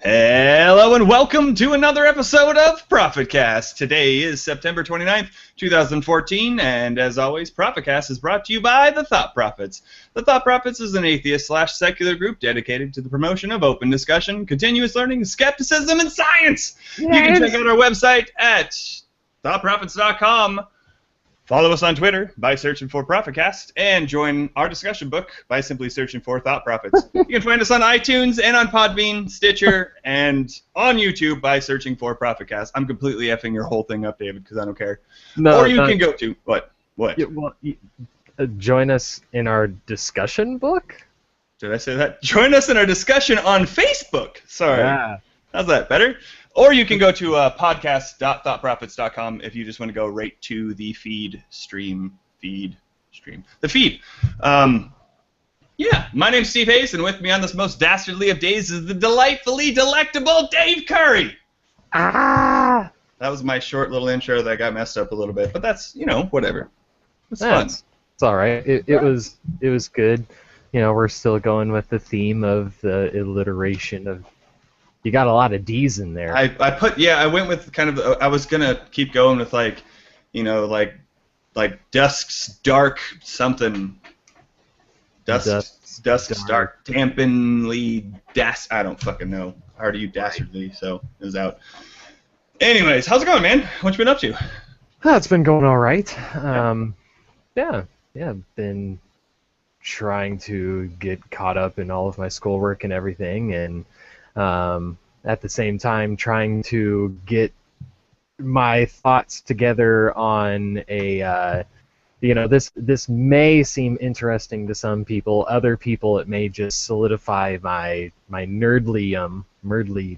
Hello and welcome to another episode of Prophetcast. Today is September 29th, 2014, and as always, Prophetcast is brought to you by the Thought Prophets. The Thought Prophets is an atheist/secular group dedicated to the promotion of open discussion, continuous learning, skepticism, and science. Yes. You can check out our website at thoughtprophets.com. Follow us on Twitter by searching for Prophetcast, and join our discussion book by simply searching for Thought Prophets. You can find us on iTunes and on Podbean, Stitcher, and on YouTube by searching for Prophetcast. I'm completely effing your whole thing up, David, because I don't care. No, or you can go to what? Yeah, well, join us in our discussion book? Did I say that? Join us in our discussion on Facebook. Sorry. Yeah. How's that? Better? Or you can go to podcast.thoughtprophets.com if you just want to go right to the feed. Yeah, my name's Steve Hayes, and with me on this most dastardly of days is the delightfully delectable Dave Curry. Ah! That was my short little intro that got messed up a little bit, but that's, whatever. It's fun. It's all right. It was good. We're still going with the theme of the alliteration of. You got a lot of D's in there. I went with kind of, I was going to keep going with like dusk's dark something. Dusk's dark, dampenly, I don't fucking know. I already used dastardly, so it was out. Anyways, how's it going, man? What you been up to? It's been going all right. Been trying to get caught up in all of my schoolwork and everything, and at the same time trying to get my thoughts together on a, this may seem interesting to some people. Other people, it may just solidify my nerdlium. Nerdlium.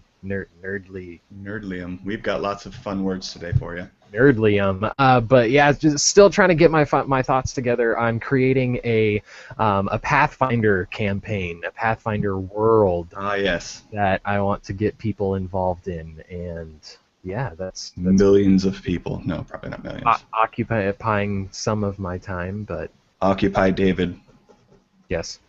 We've got lots of fun words today for you. Nerdlium. But yeah, just still trying to get my thoughts together. I'm creating a Pathfinder campaign, a Pathfinder world. Yes. That I want to get people involved in, and yeah, that's millions of people. No, probably not millions. Occupying some of my time, but Occupy David. Yes.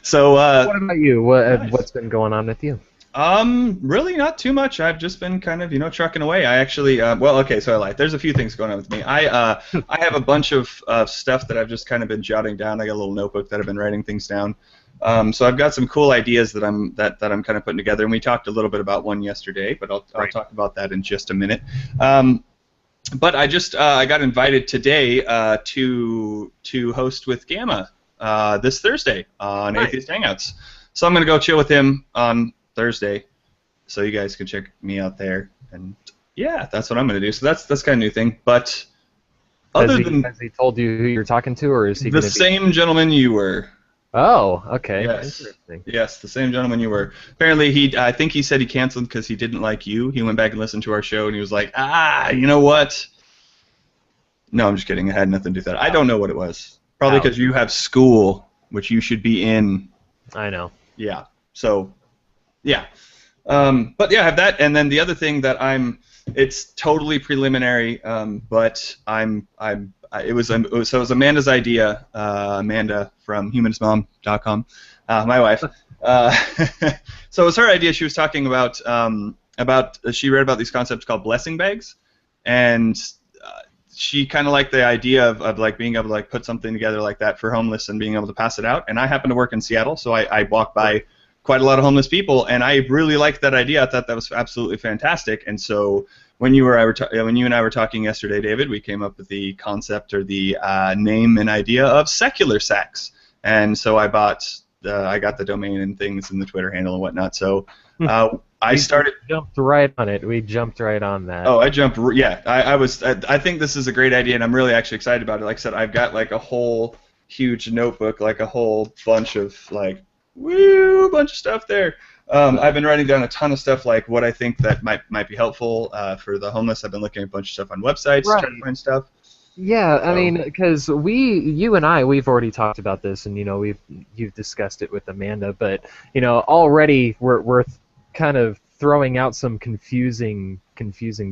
So. What about you? What's been going on with you? Really not too much. I've just been kind of, trucking away. I actually, so I lied. There's a few things going on with me. I have a bunch of stuff that I've just kind of been jotting down. I got a little notebook that I've been writing things down. So I've got some cool ideas that I'm kind of putting together, and we talked a little bit about one yesterday, but I'll talk about that in just a minute. But I just I got invited today to host with Gamma this Thursday on Atheist Hangouts. So I'm gonna go chill with him on Thursday, so you guys can check me out there, and yeah, that's what I'm gonna do. So that's kind of new thing. But has he told you who you're talking to, or is he the same gentleman you were? Oh, okay. Yes. Interesting. Yes, the same gentleman you were. Apparently, I think he said he canceled because he didn't like you. He went back and listened to our show, and he was like, you know what? No, I'm just kidding. It had nothing to do with that. I don't know what it was. Probably because you have school, which you should be in. I know. Yeah. So. Yeah, but yeah, I have that, and then the other thing that it's totally preliminary, but it was Amanda's idea, Amanda from humanism.com, my wife. So it was her idea. She was talking about she read about these concepts called blessing bags, and she kind of liked the idea of like being able to like put something together like that for homeless and being able to pass it out. And I happen to work in Seattle, so I walk by quite a lot of homeless people, and I really liked that idea. I thought that was absolutely fantastic. And so when you and I were talking yesterday, David, we came up with the concept or the name and idea of secular sex. And so I got the domain and things and the Twitter handle and whatnot. So I jumped right on it. We jumped right on that. Oh, I jumped. Yeah, I think this is a great idea, and I'm really actually excited about it. Like I said, I've got like a whole huge notebook, like a whole bunch of like. Bunch of stuff there. I've been writing down a ton of stuff, like what I think that might be helpful for the homeless. I've been looking at a bunch of stuff on websites, trying to find stuff. Yeah, I mean, because you and I, we've already talked about this, and you've discussed it with Amanda, but already we're kind of throwing out some confusing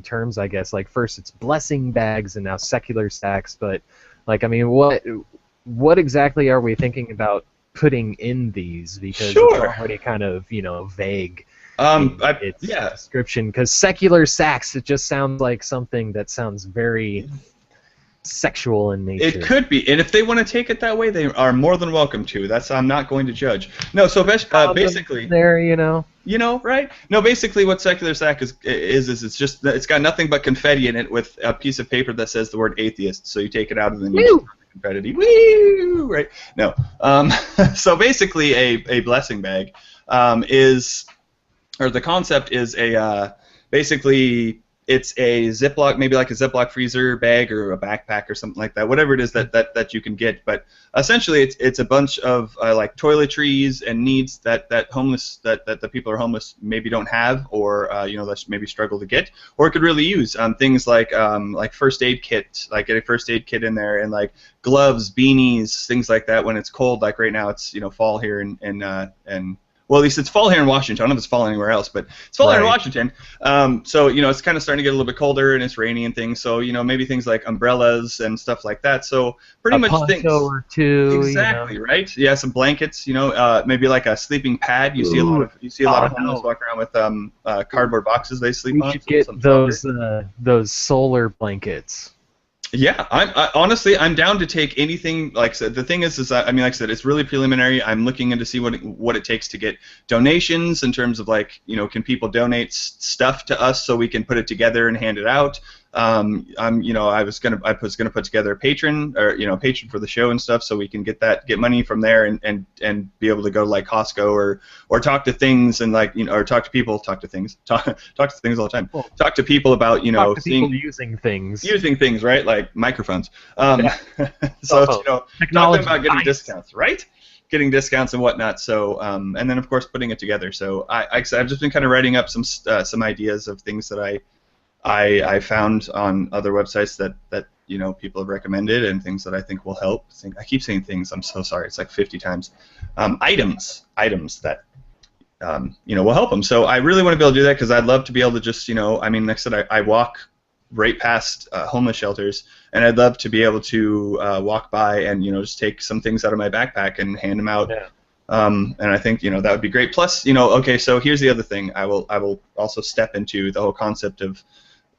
terms, I guess. Like first it's blessing bags, and now secular sex, but like I mean, what exactly are we thinking about putting in these, because Sure. it's already kind of, vague its Yeah. description. Because secular sex, it just sounds like something that sounds very sexual in nature. It could be, and if they want to take it that way, they are more than welcome to. I'm not going to judge. No, so basically, right? No, basically, what secular sack is it's got nothing but confetti in it with a piece of paper that says the word atheist. So you take it out and then you just confetti, woo, right? No, so basically, a blessing bag the concept is basically. It's a Ziploc, maybe like a Ziploc freezer bag or a backpack or something like that, whatever it is that you can get. But essentially, it's a bunch of like toiletries and needs that the people who are homeless maybe don't have, or that maybe struggle to get, or could really use. Things like first aid kit, like get a first aid kit in there, and like gloves, beanies, things like that. When it's cold, like right now, it's fall here and well, at least it's fall here in Washington. I don't know if it's fall anywhere else, but it's fall here in Washington. So, it's kind of starting to get a little bit colder, and it's rainy and things. So, maybe things like umbrellas and stuff like that. So, pretty much things. Or two. Exactly, right? Yeah, some blankets. Maybe like a sleeping pad. You see a lot of homeless walk around with cardboard boxes they sleep on. We should get those solar blankets. Yeah, honestly, I'm down to take anything. Like I said, the thing is like I said, it's really preliminary. I'm looking into see what it takes to get donations in terms of can people donate stuff to us so we can put it together and hand it out. I was gonna put together a patron for the show and stuff, so we can get money from there and be able to go to like Costco or talk to things and or talk to people, talk to things all the time. Cool. Talk to people about people using things, right? Like microphones. So talking about getting discounts, right? Getting discounts and whatnot. So and then of course putting it together. So I've just been kind of writing up some ideas of things that I found on other websites that people have recommended, and things that I think will help. I keep saying things. I'm so sorry. It's like 50 times. Items that will help them. So I really want to be able to do that, because I'd love to be able to just like I said, I walk right past homeless shelters, and I'd love to be able to walk by and just take some things out of my backpack and hand them out. Yeah. And I think that would be great. Plus, okay, so here's the other thing. I will also step into the whole concept of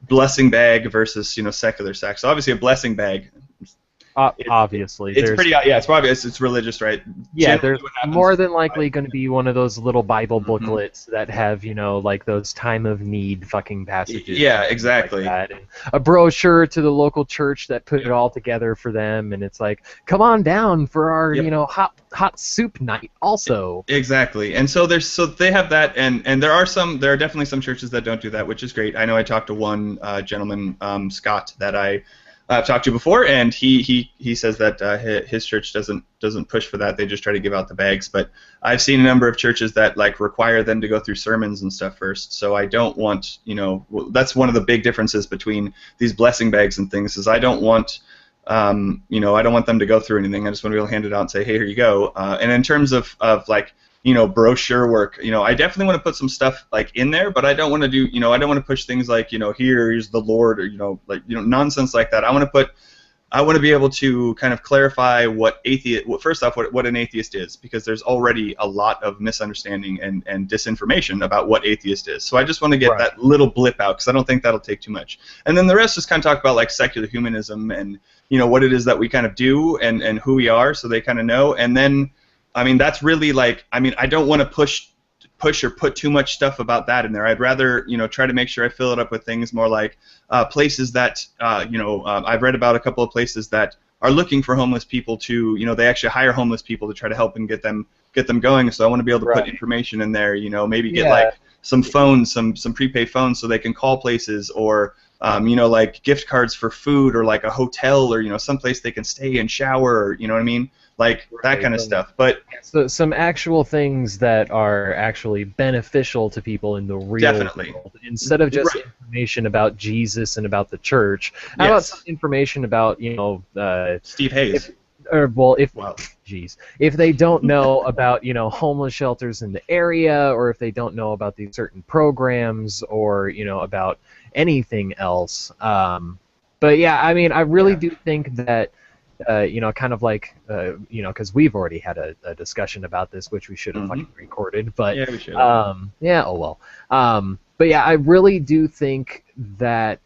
blessing bag versus secular sack. So obviously a blessing bag. Obviously, it's pretty. Yeah, it's probably it's religious, right? Yeah, there's more than likely going to be one of those little Bible booklets that have like those time of need fucking passages. Yeah, exactly. Like that. And a brochure to the local church that put it all together for them, and it's like, come on down for our hot soup night also. Exactly. And so they have that, and there are definitely some churches that don't do that, which is great. I know I talked to one gentleman, Scott, that I've talked to before, and he says that his church doesn't push for that. They just try to give out the bags. But I've seen a number of churches that require them to go through sermons and stuff first. So I don't want that's one of the big differences between these blessing bags and things, is I don't want I don't want them to go through anything. I just want to be able to hand it out and say, hey, here you go. And in terms of brochure work, I definitely want to put some stuff in there, but I don't want to do, I don't want to push things like, here's the Lord, or, nonsense like that. I want to be able to kind of clarify first off, what an atheist is, because there's already a lot of misunderstanding and disinformation about what atheist is. So I just want to get that little blip out, because I don't think that'll take too much. And then the rest just kind of talk about secular humanism and, what it is that we kind of do and who we are, so they kind of know. And then that's really I don't want to push or put too much stuff about that in there. I'd rather, try to make sure I fill it up with things more like places that, I've read about a couple of places that are looking for homeless people to, they actually hire homeless people to try to help and get them going. So I want to be able to put information in there, maybe get some phones, some prepaid phones, so they can call places, or gift cards for food, or a hotel, or some place they can stay and shower, or what I mean. That kind of stuff. But so some actual things that are actually beneficial to people in the real world, instead of just information about Jesus and about the church. How about some information about Steve Hayes? If they don't know about homeless shelters in the area, or if they don't know about these certain programs, or about anything else. But yeah, I really do think that kind of like, because we've already had a discussion about this, which we should have fucking recorded, but Yeah, we should. yeah, oh well. But yeah, I really do think that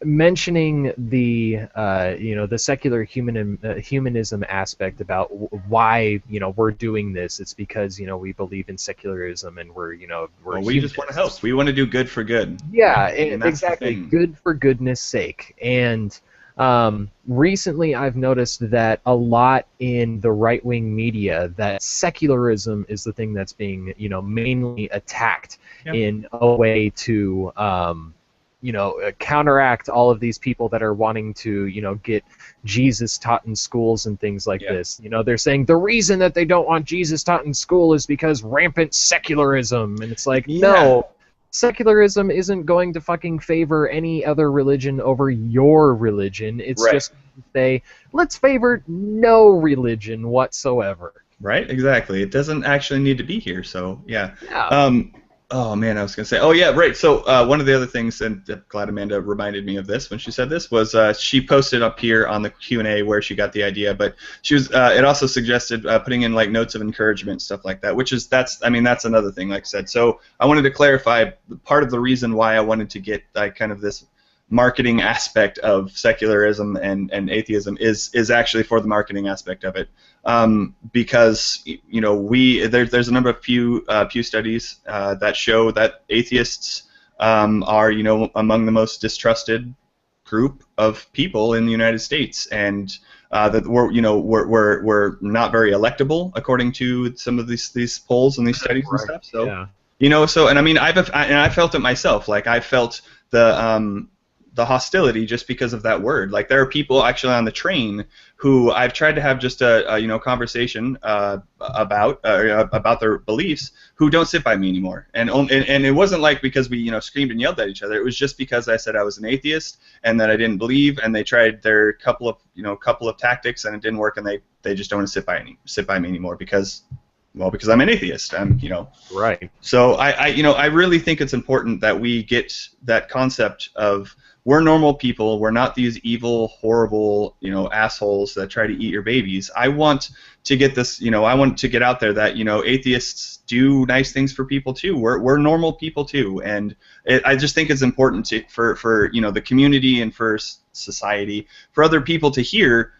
mentioning the the secular humanism aspect about why we're doing this, it's because we believe in secularism and we're we just want to help. We want to do good for good. Yeah, right? exactly. Good for goodness sake. And recently I've noticed that a lot in the right-wing media that secularism is the thing that's being mainly attacked in a way to counteract all of these people that are wanting to, get Jesus taught in schools and things like this. They're saying the reason that they don't want Jesus taught in school is because rampant secularism. And it's like, no, secularism isn't going to fucking favor any other religion over your religion. It's just say, let's favor no religion whatsoever. Right, exactly. It doesn't actually need to be here, so yeah. Oh man, I was gonna say. Oh yeah, right. So one of the other things, and I'm glad Amanda reminded me of this when she said this, was she posted up here on the Q&A where she got the idea, but she was. It also suggested putting in like notes of encouragement, stuff like that. Which is that's another thing, like I said. So I wanted to clarify part of the reason why I wanted to get kind of this marketing aspect of secularism and atheism is actually for the marketing aspect of it. Because there's a number of Pew studies that show that atheists are among the most distrusted group of people in the United States, and that we're not very electable according to some of these polls and these studies and stuff. So and I mean I felt it myself. Like I felt the hostility just because of that word. Like there are people actually on the train who I've tried to have just a conversation about their beliefs who don't sit by me anymore. And it wasn't like because we screamed and yelled at each other. It was just because I said I was an atheist and that I didn't believe, and they tried their couple of tactics and it didn't work, and they just don't want to sit by me anymore because I'm an atheist. Right. So I really think it's important that we get that concept of we're normal people. We're not these evil, horrible, assholes that try to eat your babies. I want to get this, I want to get out there that, atheists do nice things for people too. We're normal people too, and I just think it's important for the community and for society, for other people to hear,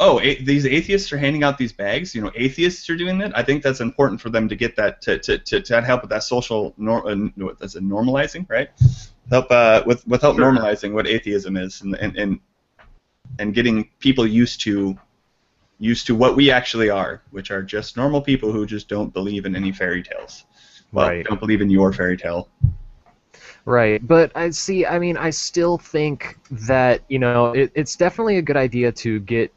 oh, these atheists are handing out these bags. Atheists are doing that. I think that's important for them to get that to help with that social normalizing, right? Help normalizing what atheism is and getting people used to what we actually are, which are just normal people who just don't believe in any fairy tales. Well, don't believe in your fairy tale. Right, but I still think that it's definitely a good idea to get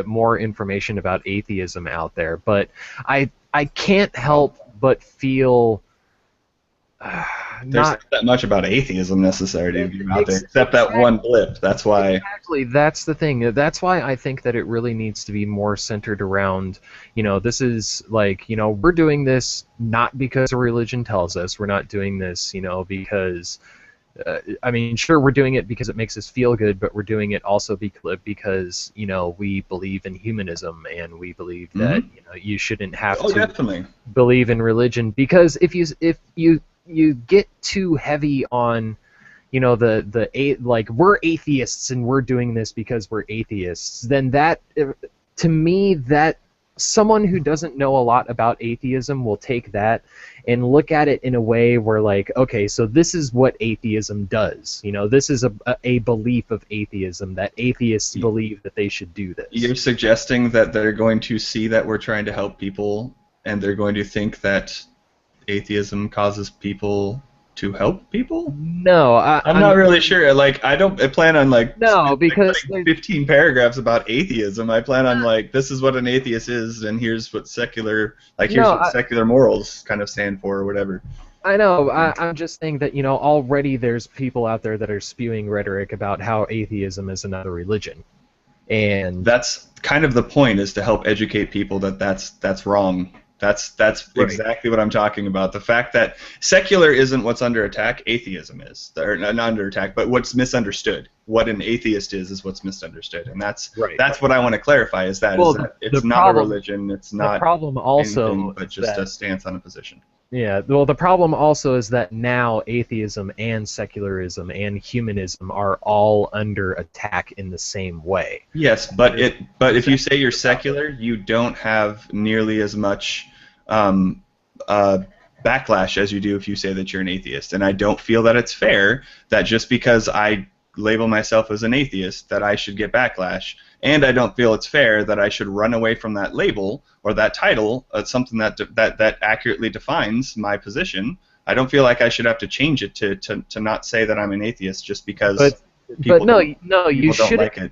more information about atheism out there. But I can't help but feel there's not that much about atheism necessary to be out there, except that one blip. That's why. Exactly, that's the thing. That's why I think that it really needs to be more centered around, this is like, we're doing this not because a religion tells us. We're not doing this, because, sure, we're doing it because it makes us feel good, but we're doing it also because, we believe in humanism, and we believe that, you shouldn't have to definitely believe in religion, because if you get too heavy on, we're atheists and we're doing this because we're atheists, then that, to me, that someone who doesn't know a lot about atheism will take that and look at it in a way where, like, okay, so this is what atheism does. This is a belief of atheism, that atheists believe that they should do this. You're suggesting that they're going to see that we're trying to help people, and they're going to think that atheism causes people to help people? No, I'm not really sure. Like, I plan on because 15 paragraphs about atheism. I plan on this is what an atheist is, and here's what secular morals kind of stand for, or whatever. I know. I'm just saying that already there's people out there that are spewing rhetoric about how atheism is another religion, and that's kind of the point, is to help educate people that that's wrong. That's Right. exactly what I'm talking about. The fact that secular isn't what's under attack, atheism is. Or not under attack, but what's misunderstood. What an atheist is what's misunderstood. And that's what I want to clarify is that it's not a religion, it's not the problem also anything but just a stance on a position. Yeah, well, the problem also is that now atheism and secularism and humanism are all under attack in the same way. Yes, but if you say you're secular, you don't have nearly as much backlash as you do if you say that you're an atheist. And I don't feel that it's fair that just because I label myself as an atheist that I should get backlash. And I don't feel it's fair that I should run away from that label or that title, something that accurately defines my position. I don't feel like I should have to change it to not say that I'm an atheist just because people you shouldn't. like it.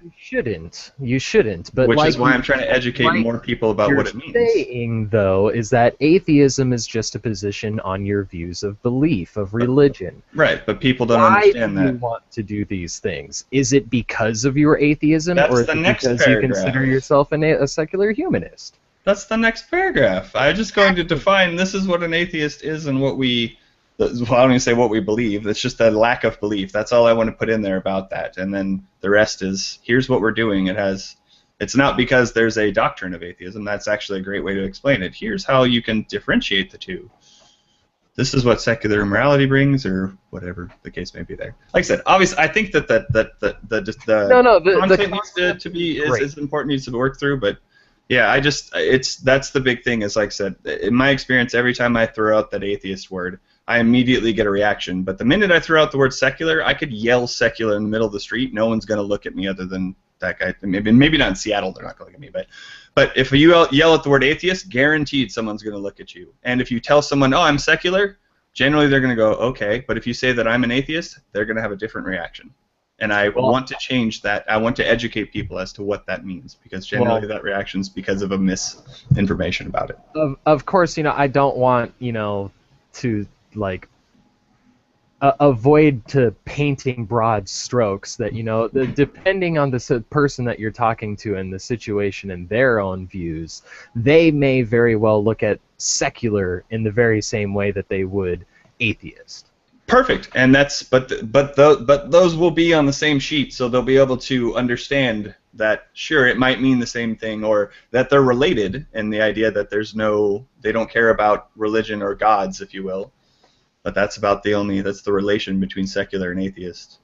You shouldn't. But which is why I'm trying to educate more people about what it means. What you're saying, though, is that atheism is just a position on your views of belief, of religion. Right, but people don't understand that. Why do you want to do these things? Is it because of your atheism, That's or is the it next because paragraph. you consider yourself a secular humanist? That's the next paragraph. I'm just going to define this is what an atheist is and what we... Well, I don't even say what we believe. It's just a lack of belief. That's all I want to put in there about that. And then the rest is, here's what we're doing. It's not because there's a doctrine of atheism. That's actually a great way to explain it. Here's how you can differentiate the two. This is what secular immorality brings, or whatever the case may be there. Like I said, obviously, I think that the content needs to be is important, needs to be worked through, but yeah, that's the big thing is, like I said, in my experience, every time I throw out that atheist word, I immediately get a reaction. But the minute I throw out the word secular, I could yell secular in the middle of the street. No one's going to look at me other than that guy. Maybe not in Seattle, they're not going to look at me. But if you yell at the word atheist, guaranteed someone's going to look at you. And if you tell someone, oh, I'm secular, generally they're going to go, okay. But if you say that I'm an atheist, they're going to have a different reaction. And I want to change that. I want to educate people as to what that means, because generally that reaction's because of a misinformation about it. Of course, I don't want, to avoid to painting broad strokes that, depending on the person that you're talking to and the situation and their own views, they may very well look at secular in the very same way that they would atheist. Perfect, and but those will be on the same sheet, so they'll be able to understand that sure it might mean the same thing, or that they're related, and the idea that they don't care about religion or gods, if you will, but that's the relation between secular and atheist.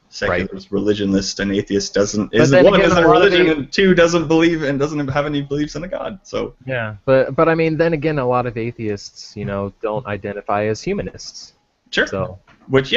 Secular is religionless, and atheist isn't a religion, and two doesn't believe and doesn't have any beliefs in a god. So yeah, but I mean, then again, a lot of atheists, don't identify as humanists. Sure. So. Which,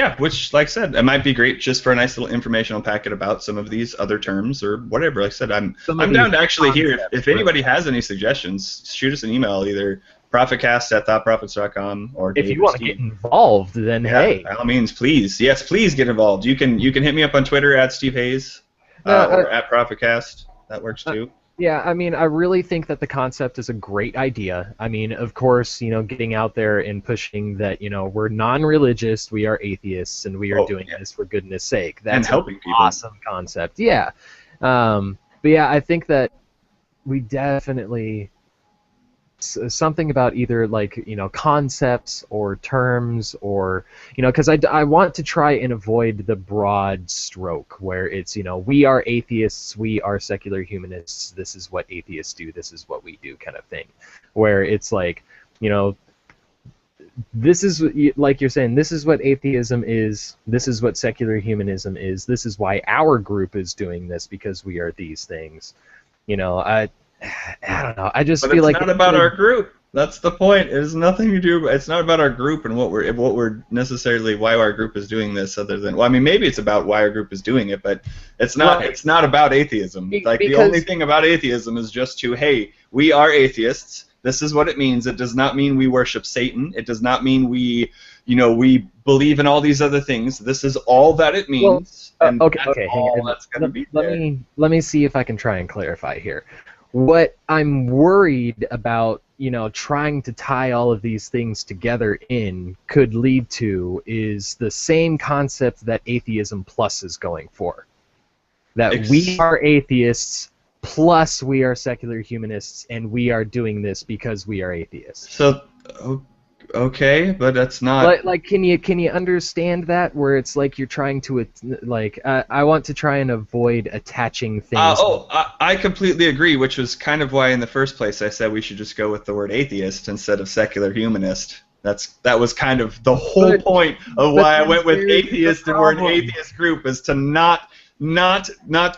like I said, it might be great just for a nice little informational packet about some of these other terms or whatever. Like I said, I'm down to actually hear if anybody has any suggestions, shoot us an email, either prophetcast@thoughtprophets.com or if you want to get involved, then hey, by all means, please, please get involved. You can hit me up on Twitter at Steve Hayes or at Prophetcast. That works too. Yeah, I mean, I really think that the concept is a great idea. I mean, of course, getting out there and pushing that, we're non-religious, we are atheists, and we are doing this for goodness sake. That's helping people. Awesome concept. Yeah. But yeah, I think that we definitely something about either concepts or terms or because I want to try and avoid the broad stroke where it's we are atheists, we are secular humanists, this is what atheists do, this is what we do kind of thing, where it's this is like you're saying, this is what atheism is, this is what secular humanism is, this is why our group is doing this because we are these things. I don't know. I just feel like it's not about our group. That's the point. It has nothing to do. It's not about our group and what we're necessarily why our group is doing this. Other than, well, I mean, maybe it's about why our group is doing it, but it's not. Right. It's not about atheism. The only thing about atheism is just hey, we are atheists. This is what it means. It does not mean we worship Satan. It does not mean we believe in all these other things. This is all that it means. Well, okay. Hang on. That's gonna be let me see if I can try and clarify here. What I'm worried about, trying to tie all of these things together could lead to is the same concept that Atheism Plus is going for. That we are atheists plus we are secular humanists, and we are doing this because we are atheists. So, okay, but that's not. Like, can you understand that? Where it's like you're trying to I want to try and avoid attaching things. I completely agree, which was kind of why in the first place I said we should just go with the word atheist instead of secular humanist. That was kind of the whole point of why I went with atheist, and we're an atheist group, is to not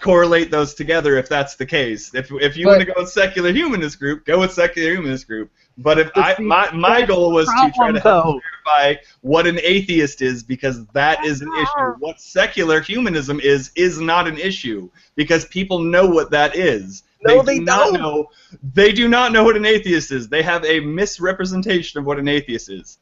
correlate those together if that's the case. If you want to go with secular humanist group, go with secular humanist group. But if my goal was to try to help clarify what an atheist is, because that is an issue. What secular humanism is not an issue, because people know what that is. No, they don't. They do not know what an atheist is. They have a misrepresentation of what an atheist is.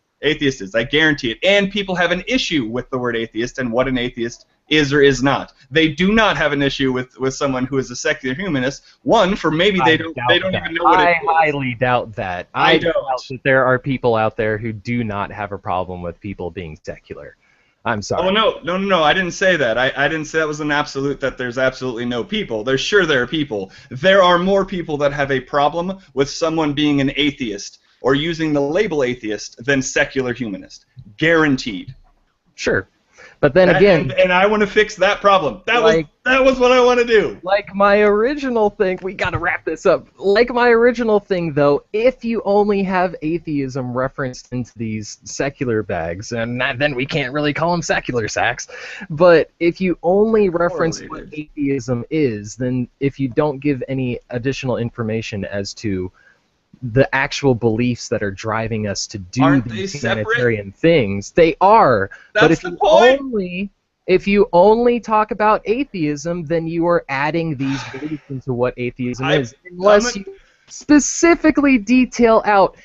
I guarantee it. And people have an issue with the word atheist and what an atheist is or is not. They do not have an issue with someone who is a secular humanist. One, for maybe they don't even know what it is. I highly doubt that. I doubt that there are people out there who do not have a problem with people being secular. I'm sorry. Oh, no. I didn't say that. I didn't say that was an absolute, that there's absolutely no people. There are people. There are more people that have a problem with someone being an atheist or using the label atheist than secular humanist. Guaranteed. Sure. But then again... And I want to fix that problem. That was what I want to do. Like my original thing... We gotta wrap this up. Like my original thing, though, if you only have atheism referenced into these secular bags, and then we can't really call them secular sacks, but if you only reference what atheism is, then if you don't give any additional information as to the actual beliefs that are driving us to do these humanitarian things, they are. But if you only talk about atheism, then you are adding these beliefs into what atheism is, unless you specifically detail out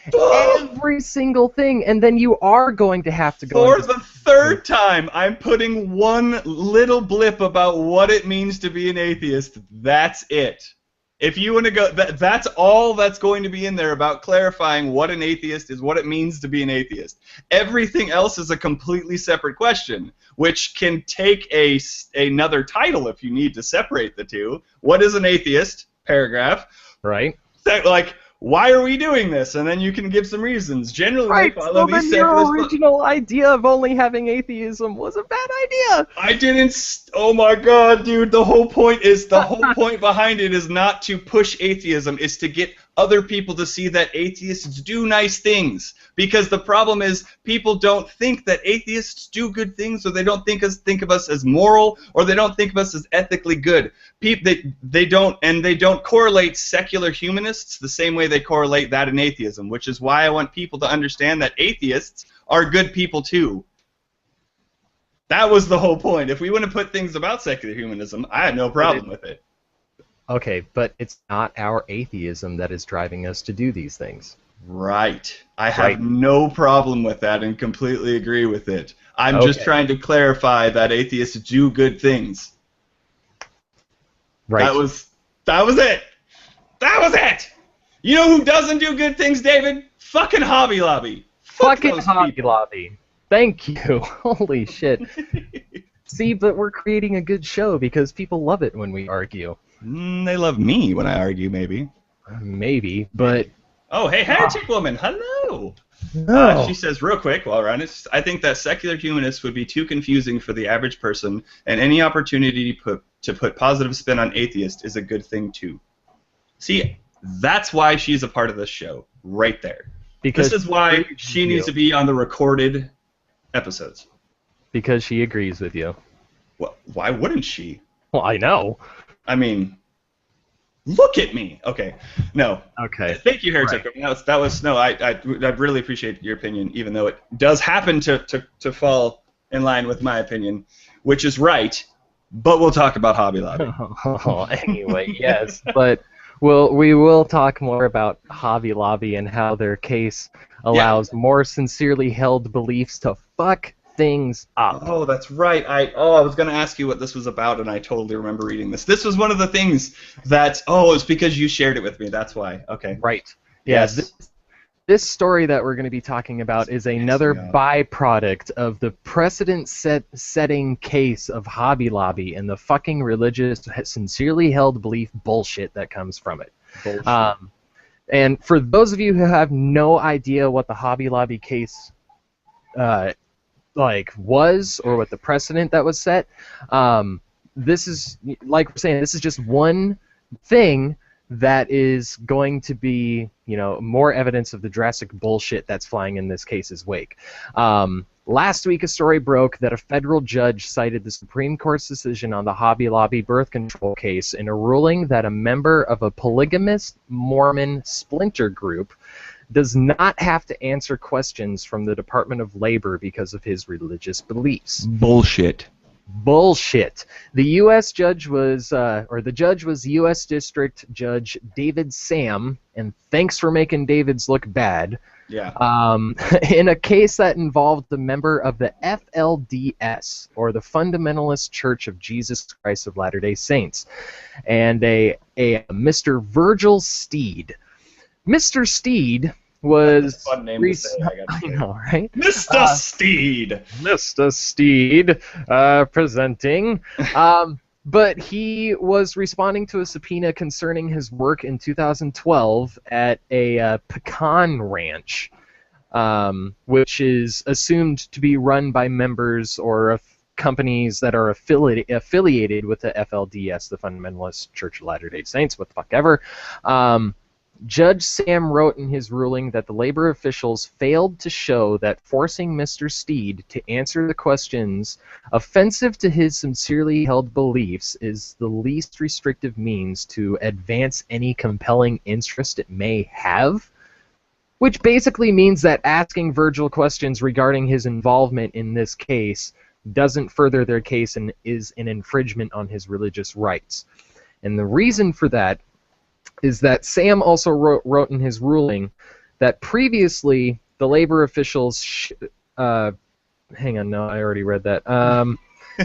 every single thing, and then you are going to have to go for the third time. I'm putting one little blip about what it means to be an atheist. That's it. If you want to go, that's all that's going to be in there about clarifying what an atheist is, what it means to be an atheist. Everything else is a completely separate question, which can take another title if you need to separate the two. What is an atheist? Paragraph. Right. Like, why are we doing this? And then you can give some reasons. Generally, right. So then your original idea of only having atheism was a bad idea. I didn't. Oh my God, dude! The whole point behind it is not to push atheism. Is to get other people to see that atheists do nice things. Because the problem is people don't think that atheists do good things, or they don't think of us as moral, or they don't think of us as ethically good. They don't correlate secular humanists the same way they correlate that in atheism, which is why I want people to understand that atheists are good people too. That was the whole point. If we want to put things about secular humanism, I had no problem with it. Okay, but it's not our atheism that is driving us to do these things. Right. I have no problem with that and completely agree with it. I'm just trying to clarify that atheists do good things. Right. That was it. That was it. You know who doesn't do good things, David? Fucking Hobby Lobby. Fucking Hobby Lobby. Thank you. Holy shit. See, but we're creating a good show because people love it when we argue. They love me when I argue, maybe. Maybe, but... Oh, hey, Heretic Woman, hello! No. She says, real quick, while we're on it, I think that secular humanists would be too confusing for the average person, and any opportunity to put positive spin on atheist is a good thing, too. See, that's why she's a part of this show, right there. Because this is why she needs to be on the recorded episodes. Because she agrees with you. Well, why wouldn't she? Well, I know. I mean... Look at me. Okay. No. Okay. Thank you, Heretic. Right. That was no. I really appreciate your opinion, even though it does happen to fall in line with my opinion, which is right. But we'll talk about Hobby Lobby. Anyway, yes, but we will talk more about Hobby Lobby and how their case allows more sincerely held beliefs to fuck things up. Oh, that's right. I was going to ask you what this was about, and I totally remember reading this. This was one of the things that, it's because you shared it with me. That's why. Okay. Right. Yes. this story that we're going to be talking about is another byproduct of the precedent-setting case of Hobby Lobby and the fucking religious, sincerely held belief bullshit that comes from it. Bullshit. And for those of you who have no idea what the Hobby Lobby case was, or what the precedent that was set, this is, like we're saying, this is just one thing that is going to be, more evidence of the drastic bullshit that's flying in this case's wake. Last week, a story broke that a federal judge cited the Supreme Court's decision on the Hobby Lobby birth control case in a ruling that a member of a polygamous Mormon splinter group does not have to answer questions from the Department of Labor because of his religious beliefs. Bullshit. Bullshit. The U.S. judge was, the judge was U.S. District Judge David Sam, and thanks for making David's look bad. Yeah. In a case that involved the member of the FLDS, or the Fundamentalist Church of Jesus Christ of Latter-day Saints, and a Mr. Virgil Steed. Mr. Steed was... That's a fun name to say, I know, right? Mr. Steed! Mr. Steed, presenting. But he was responding to a subpoena concerning his work in 2012 at a pecan ranch, which is assumed to be run by members or companies that are affiliated with the FLDS, the Fundamentalist Church of Latter-day Saints, what the fuck ever. Judge Sam wrote in his ruling that the labor officials failed to show that forcing Mr. Steed to answer the questions offensive to his sincerely held beliefs is the least restrictive means to advance any compelling interest it may have, which basically means that asking Virgil questions regarding his involvement in this case doesn't further their case and is an infringement on his religious rights. And the reason for that is that Sam also wrote in his ruling that previously the labor officials... hang on, no, I already read that.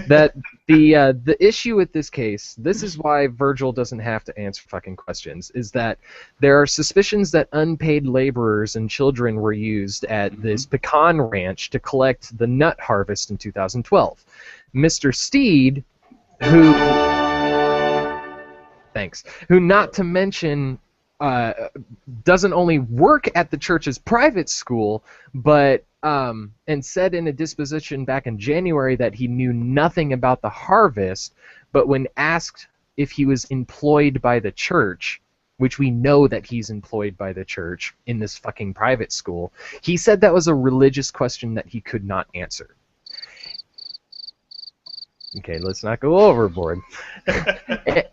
That the issue with this case, this is why Virgil doesn't have to answer fucking questions, is that there are suspicions that unpaid laborers and children were used at this pecan ranch to collect the nut harvest in 2012. Mr. Steed, who not to mention doesn't only work at the church's private school, but and said in a disposition back in January that he knew nothing about the harvest, but when asked if he was employed by the church, which we know that he's employed by the church in this fucking private school, he said that was a religious question that he could not answer. Okay, let's not go overboard.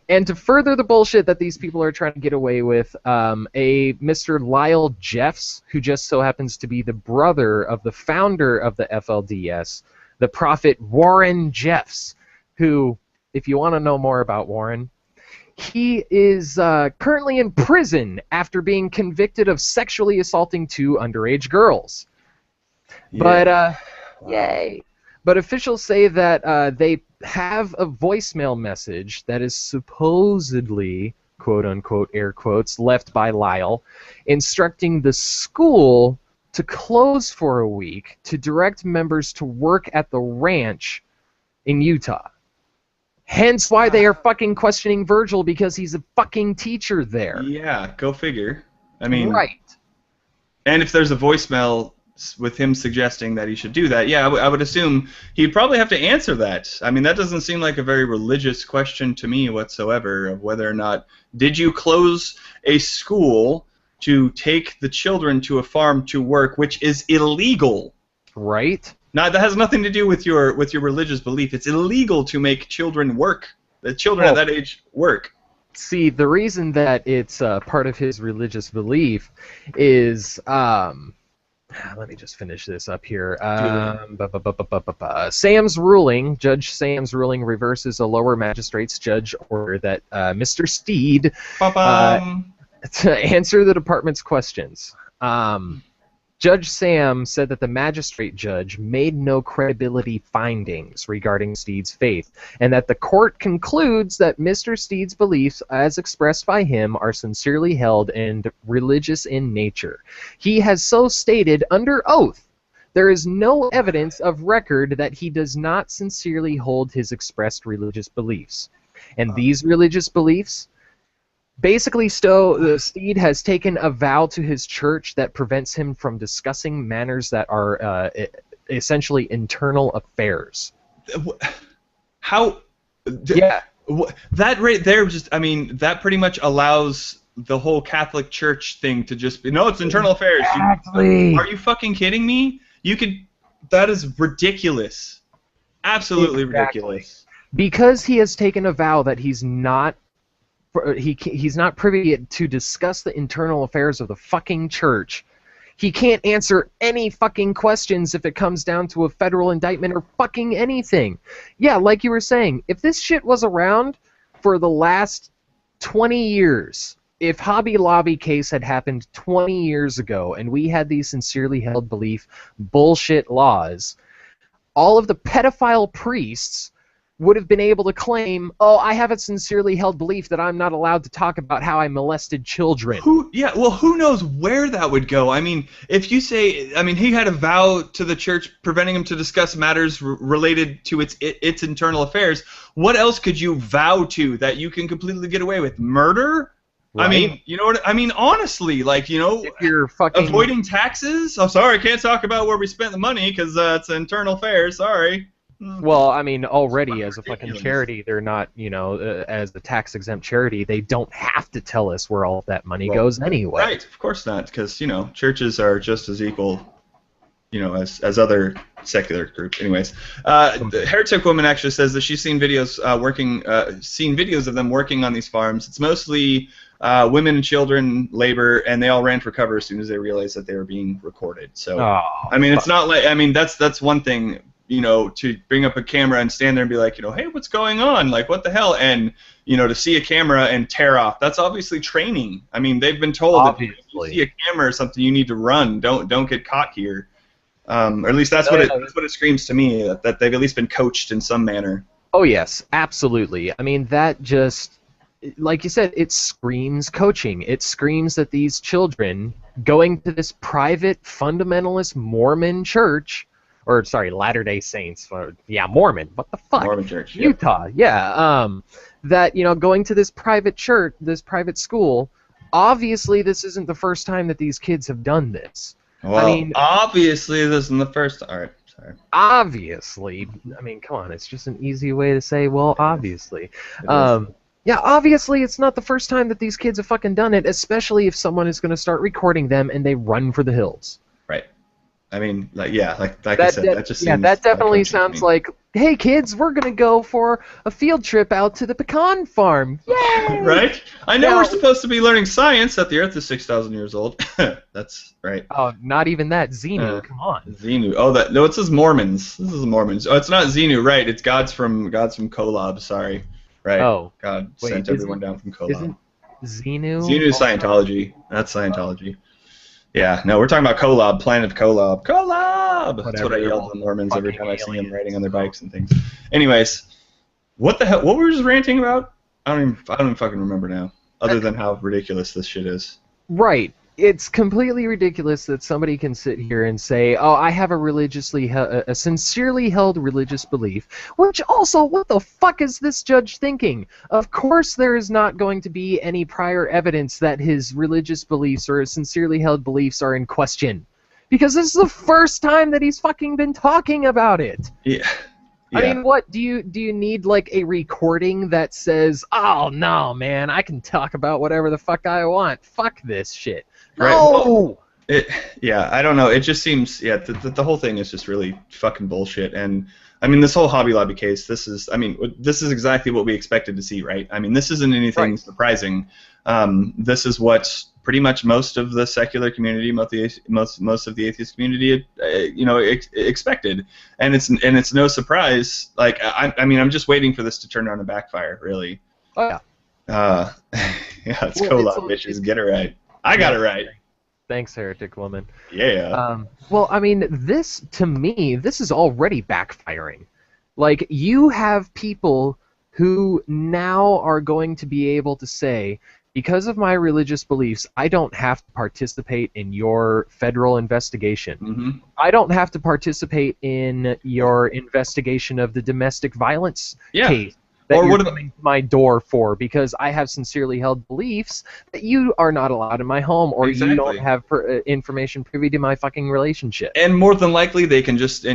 And to further the bullshit that these people are trying to get away with, a Mr. Lyle Jeffs, who just so happens to be the brother of the founder of the FLDS, the prophet Warren Jeffs, who, if you want to know more about Warren, he is currently in prison after being convicted of sexually assaulting 2 underage girls. Yeah. But, yay! But officials say that they have a voicemail message that is supposedly, quote-unquote, air quotes, left by Lyle, instructing the school to close for a week to direct members to work at the ranch in Utah. Hence why they are fucking questioning Virgil, because he's a fucking teacher there. Yeah, go figure. I mean... Right. And if there's a voicemail with him suggesting that he should do that, yeah, I would assume he'd probably have to answer that. I mean, that doesn't seem like a very religious question to me whatsoever, of whether or not, did you close a school to take the children to a farm to work, which is illegal. Right. Now, that has nothing to do with your religious belief. It's illegal to make children work. The children at that age work. See, the reason that it's part of his religious belief is, let me just finish this up here. Sam's ruling, Judge Sam's ruling, reverses a lower magistrate's judge order that Mr. Steed to answer the department's questions. Judge Sam said that the magistrate judge made no credibility findings regarding Steed's faith, and that the court concludes that Mr. Steed's beliefs, as expressed by him, are sincerely held and religious in nature. He has so stated under oath. There is no evidence of record that he does not sincerely hold his expressed religious beliefs. And these religious beliefs, basically, Steed has taken a vow to his church that prevents him from discussing matters that are essentially internal affairs. How? Yeah. That right there, that pretty much allows the whole Catholic Church thing to just be, no, it's internal affairs. Exactly. Are you fucking kidding me? That is ridiculous. Absolutely ridiculous. Because he has taken a vow that he's not privy to discuss the internal affairs of the fucking church. He can't answer any fucking questions if it comes down to a federal indictment or fucking anything. Yeah, like you were saying, if this shit was around for the last 20 years, if Hobby Lobby case had happened 20 years ago and we had these sincerely held belief bullshit laws, all of the pedophile priests would have been able to claim, oh, I have a sincerely held belief that I'm not allowed to talk about how I molested children. Who knows where that would go? I mean, if you say, he had a vow to the church preventing him to discuss matters related to its internal affairs. What else could you vow to that you can completely get away with? Murder? Right. You know what I mean? Honestly, if you're fucking avoiding taxes. I'm sorry, I can't talk about where we spent the money because it's internal affairs. Sorry. Well, already as a fucking charity, they're not, as a tax-exempt charity, they don't have to tell us where all of that money goes anyway. Right, of course not, because, churches are just as equal, as other secular groups. Anyways, the Heretic Woman actually says that she's seen videos of them working on these farms. It's mostly women and children, labor, and they all ran for cover as soon as they realized that they were being recorded. So, it's not like, that's one thing. To bring up a camera and stand there and be like, hey, what's going on? Like, what the hell? And, to see a camera and tear off, that's obviously training. They've been told that if you see a camera or something, you need to run. Don't get caught here. Or at least that's what it screams to me, that they've at least been coached in some manner. Oh, yes, absolutely. That just, like you said, it screams coaching. It screams that these children going to this private fundamentalist Mormon church, or sorry, Latter-day Saints, Mormon, what the fuck? Mormon church, Utah, that, going to this private church, this private school, obviously this isn't the first time that these kids have done this. Well, obviously this isn't the first time. All right, sorry. Obviously, come on, it's just an easy way to say, well, obviously. Yeah, obviously it's not the first time that these kids have fucking done it, especially if someone is going to start recording them and they run for the hills. Right. Like I said, that just seems that definitely sounds like, hey kids, we're gonna go for a field trip out to the pecan farm. Yay! Right? I know we're supposed to be learning science, that the Earth is 6,000 years old. That's right. Oh, not even that. Xenu, come on. Xenu. Oh, no, it says Mormons. This is Mormons. Oh, it's not Xenu, right? It's gods from Kolob. Sorry. Right. Oh. God sent everyone down from Kolob. Isn't Xenu? Xenu is Scientology. That's Scientology. Yeah, no, we're talking about Kolob, planet Kolob. Kolob! That's what I yell to the Mormons every time I see them riding on their bikes and things. Anyways, what the hell? What were we just ranting about? I don't even fucking remember now. Other than how ridiculous this shit is. Right. It's completely ridiculous that somebody can sit here and say, "Oh, I have a sincerely held religious belief." Which also, what the fuck is this judge thinking? Of course, there is not going to be any prior evidence that his religious beliefs or his sincerely held beliefs are in question, because this is the first time that he's fucking been talking about it. Yeah. What do you need, like a recording that says, "Oh no, man, I can talk about whatever the fuck I want. Fuck this shit." Right. No. I don't know. It just seems, the whole thing is just really fucking bullshit. And this whole Hobby Lobby case, this is exactly what we expected to see, right? This isn't anything surprising. This is what pretty much most of the secular community, most of the atheist community, expected. And it's no surprise. Like, I'm just waiting for this to turn around and backfire, really. Oh yeah. It's Kolob, bitches. Get it right. I got it right. Thanks, heretic woman. Yeah. Well, I mean, to me, this is already backfiring. Like, you have people who now are going to be able to say, because of my religious beliefs, I don't have to participate in your federal investigation. Mm-hmm. I don't have to participate in your investigation of the domestic violence case that or you're what coming to my door for, because I have sincerely held beliefs that you are not allowed in my home, or you don't have information privy to my fucking relationship. And more than likely, they can just,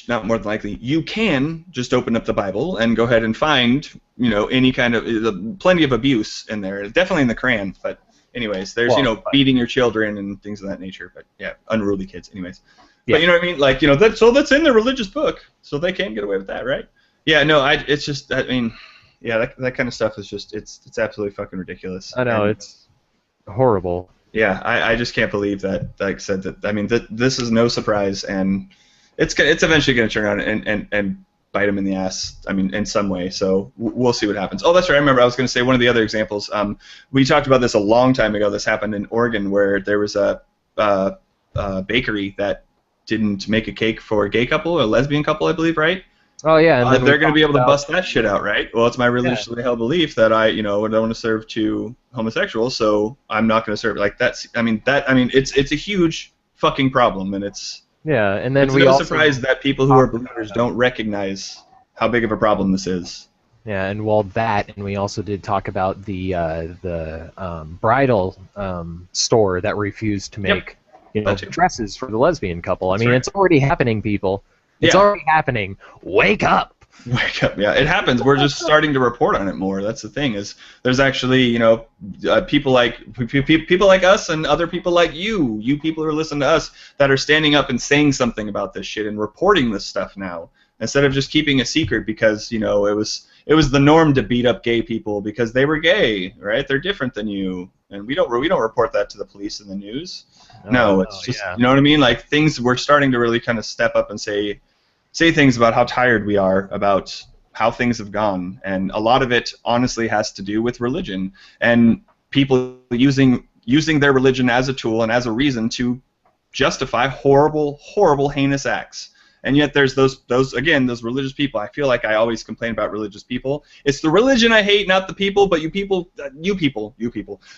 not more than likely, you can just open up the Bible and go ahead and find, any kind of, plenty of abuse in there. Definitely in the Quran, but anyways, there's, beating your children and things of that nature. But yeah, unruly kids, anyways. Yeah. But you know what I mean? Like, that's in the religious book, so they can get away with that, right? Yeah, no, it's just, that kind of stuff is just, it's absolutely fucking ridiculous. I know, it's horrible. Yeah, I just can't believe that, like I said, this is no surprise, and it's eventually going to turn out and bite them in the ass, in some way, so we'll see what happens. Oh, that's right, I remember I was going to say one of the other examples, we talked about this a long time ago. This happened in Oregon, where there was a bakery that didn't make a cake for a gay couple, or a lesbian couple, I believe, right? Oh yeah, and then they're going to be able to bust that shit out, right? Well, it's my religiously held belief that I don't want to serve to homosexuals, so I'm not going to serve. Like it's a huge fucking problem, and it's and then it's no surprise that people who are believers don't recognize how big of a problem this is. Yeah, and and we also did talk about the bridal store that refused to make dresses for the lesbian couple. I mean, it's already happening, people. It's already happening. Wake up! Wake up! Yeah, it happens. We're just starting to report on it more. That's the thing. Is there's actually people like us and other people like you people who are listening to us that are standing up and saying something about this shit and reporting this stuff now, instead of just keeping a secret because it was the norm to beat up gay people because they were gay, right? They're different than you, and we don't report that to the police and the news. No, it's just you know what I mean. Like we're starting to really kind of step up and say things about how tired we are about how things have gone, and a lot of it honestly has to do with religion and people using their religion as a tool and as a reason to justify horrible, heinous acts. And yet there's those religious people. I feel like I always complain about religious people. It's the religion I hate, not the people. But you people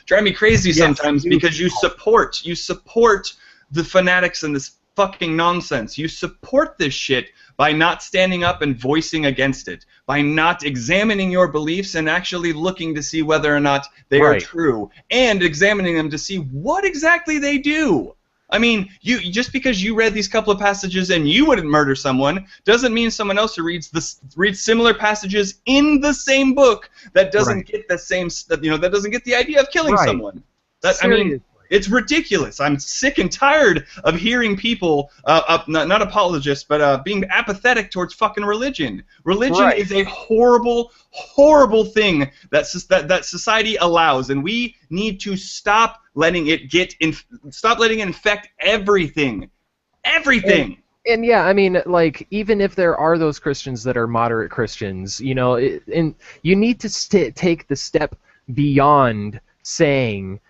drive me crazy sometimes because you support the fanatics and this fucking nonsense. You support this shit by not standing up and voicing against it, by not examining your beliefs and actually looking to see whether or not they are true, and examining them to see what exactly they do. I mean, just because you read these couple of passages and you wouldn't murder someone doesn't mean someone else who reads similar passages in the same book that doesn't get the same that doesn't get the idea of killing someone. It's ridiculous. I'm sick and tired of hearing people, not apologists, but being apathetic towards fucking religion. Religion is a horrible, horrible thing that society allows, and we need to stop letting it infect everything. Everything. And yeah, I mean, like, even if there are those Christians that are moderate Christians, and you need to take the step beyond saying,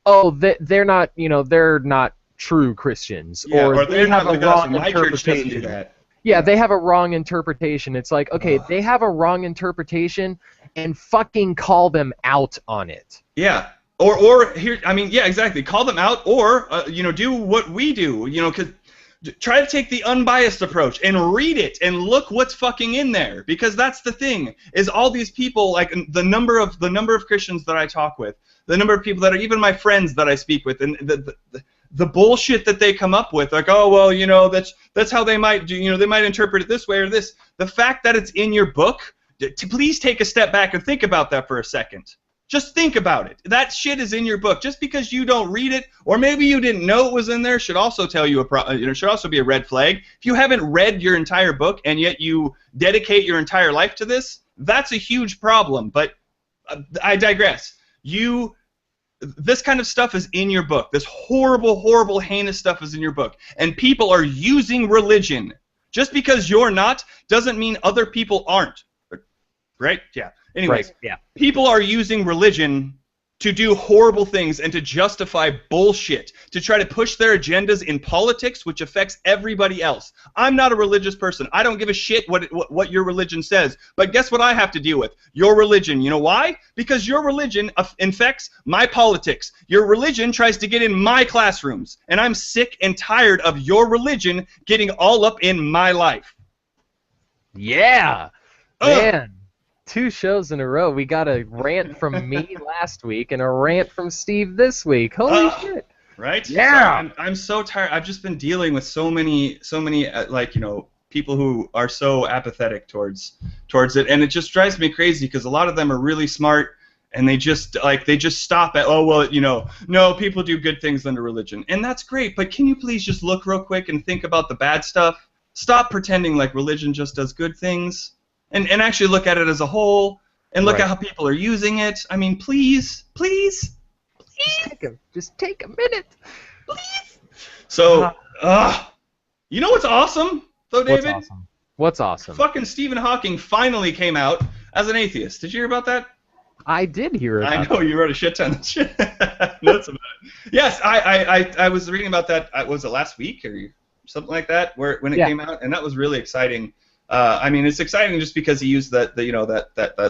oh, they're not, they're not true Christians, or they have a wrong interpretation. Yeah, they have a wrong interpretation. It's like, okay, they have a wrong interpretation, and fucking call them out on it. Yeah, or here, exactly. Call them out, or do what we do. Because try to take the unbiased approach and read it and look what's fucking in there, because that's the thing. Is all these people, like the number of Christians that I talk with, the number of people that are even my friends that I speak with, and the bullshit that they come up with, like, oh well, that's how they might do, they might interpret it this way or this. The fact that it's in your book, please take a step back and think about that for a second. Just think about it. That shit is in your book. Just because you don't read it, or maybe you didn't know it was in there, should also tell you should also be a red flag. If you haven't read your entire book and yet you dedicate your entire life to this, that's a huge problem. But I digress. This kind of stuff is in your book. This horrible, horrible, heinous stuff is in your book. And people are using religion. Just because you're not doesn't mean other people aren't. Right? Yeah. Anyways, people are using religion to do horrible things and to justify bullshit, to try to push their agendas in politics, which affects everybody else. I'm not a religious person. I don't give a shit what your religion says. But guess what I have to deal with? Your religion. You know why? Because your religion infects my politics. Your religion tries to get in my classrooms. And I'm sick and tired of your religion getting all up in my life. Yeah! Man. 2 shows in a row. We got a rant from me last week and a rant from Steve this week. Holy shit! Right? Yeah. So I'm so tired. I've just been dealing with so many like, you know, people who are so apathetic towards it, and it just drives me crazy because a lot of them are really smart and they just stop at, oh well, you know, no, people do good things under religion, and that's great. But can you please just look real quick and think about the bad stuff? Stop pretending like religion just does good things. And actually look at it as a whole, and look at how people are using it. I mean, please. Just take a minute. Please. So, you know what's awesome, though, David? What's awesome? Fucking Stephen Hawking finally came out as an atheist. Did you hear about that? I did hear about I know, you wrote a shit ton of shit. Notes about it. Yes, I was reading about that, was it last week or something like that, when it came out, and that was really exciting. I mean, it's exciting just because he used that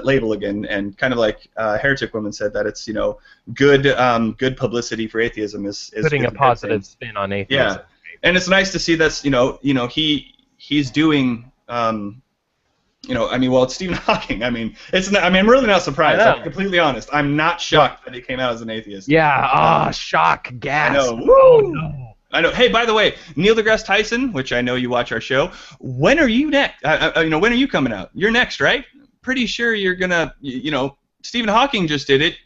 label again, and kind of like Heretic Woman said, that it's, you know, good publicity for atheism is putting a positive spin on atheism. Yeah, and it's nice to see that, you know he's doing, you know, I mean, well, it's Stephen Hawking. I mean, it's not, I mean, I'm really not surprised. I'm completely honest. I'm not shocked that he came out as an atheist. Yeah, shock, gasp. I know. Woo! Oh, no. I know. Hey, by the way, Neil deGrasse Tyson, which I know you watch our show, when are you next? You know, when are you coming out? You're next, right? Pretty sure you're gonna, you know, Stephen Hawking just did it.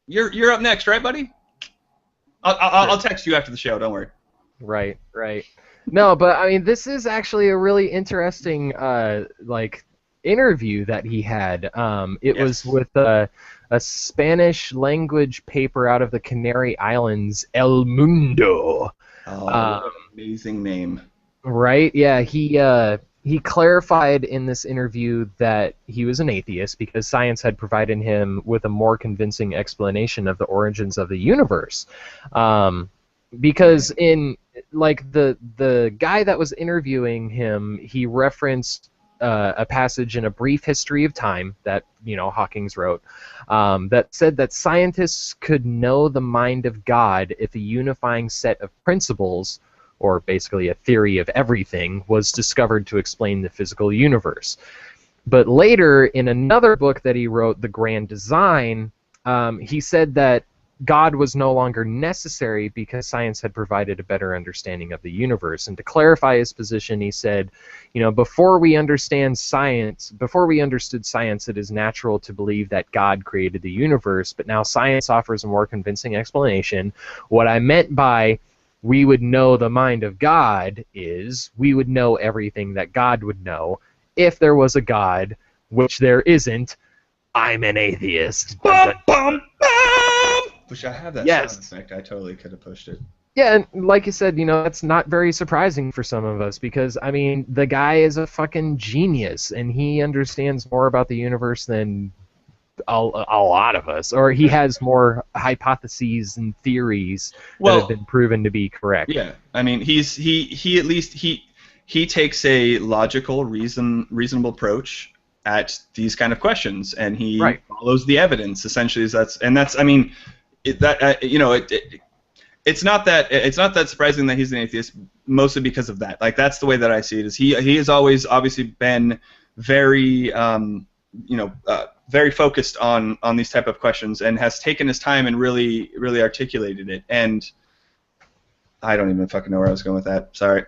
You're up next, right, buddy? I'll text you after the show. Don't worry. Right. No, but I mean, this is actually a really interesting, like, interview that he had. It was with a Spanish language paper out of the Canary Islands, El Mundo. Oh, what an amazing name. Right? Yeah, he clarified in this interview that he was an atheist because science had provided him with a more convincing explanation of the origins of the universe. Because in, like, the guy that was interviewing him, he referenced a passage in A Brief History of Time that, you know, Hawkins wrote, that said that scientists could know the mind of God if a unifying set of principles, or basically a theory of everything, was discovered to explain the physical universe. But later, in another book that he wrote, The Grand Design, he said that God was no longer necessary because science had provided a better understanding of the universe. And to clarify his position, he said, you know, before we understood science, it is natural to believe that God created the universe, but now science offers a more convincing explanation. What I meant by we would know the mind of God is we would know everything that God would know. If there was a God, which there isn't, I'm an atheist. Bum, bum, bum. Wish I had that sound effect. I totally could have pushed it. Yeah, and like you said, you know, that's not very surprising for some of us because, I mean, the guy is a fucking genius, and he understands more about the universe than a lot of us, or he has more hypotheses and theories that have been proven to be correct. Yeah, I mean, he at least he takes a logical, reasonable approach at these kind of questions, and he follows the evidence. Essentially, that's I mean, it's not that surprising that he's an atheist, mostly because of that. Like, that's the way that I see it. Is he has always obviously been very very focused on these type of questions, and has taken his time and really articulated it. And I don't even fucking know where I was going with that. Sorry,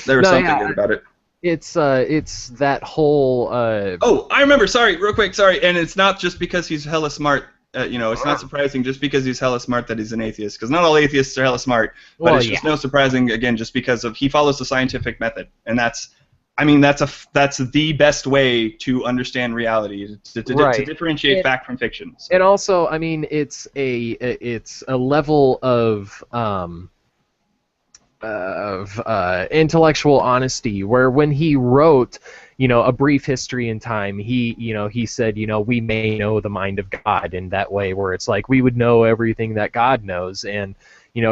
there was something good about it. It's that whole. Oh, I remember. Sorry, real quick. Sorry, and it's not just because he's hella smart. It's not surprising just because he's hella smart that he's an atheist, because not all atheists are hella smart. But it's just no surprising, again, just because he follows the scientific method, and that's the best way to understand reality, to differentiate fact from fiction. So. And also, I mean, it's a level of intellectual honesty where when he wrote, A Brief History in Time, he said, we may know the mind of God in that way, where it's like we would know everything that God knows. And,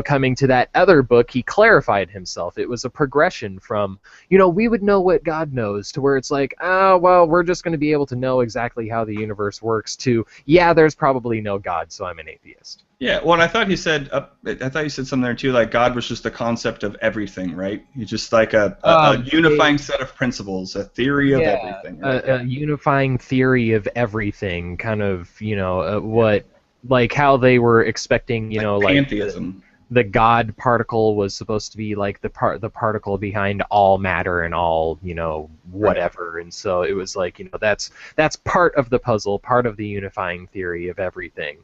coming to that other book, he clarified himself. It was a progression from, we would know what God knows, to where it's like, oh, well, we're just going to be able to know exactly how the universe works, to, yeah, there's probably no God, so I'm an atheist. Yeah, well, and I thought you said something there too, like God was just the concept of everything, right? He's just like a unifying set of principles, a theory of everything. Right? A unifying theory of everything, kind of, what, like how they were expecting, like pantheism. The God particle was supposed to be like the particle behind all matter and all, whatever. Right. And so it was like, that's part of the puzzle, part of the unifying theory of everything.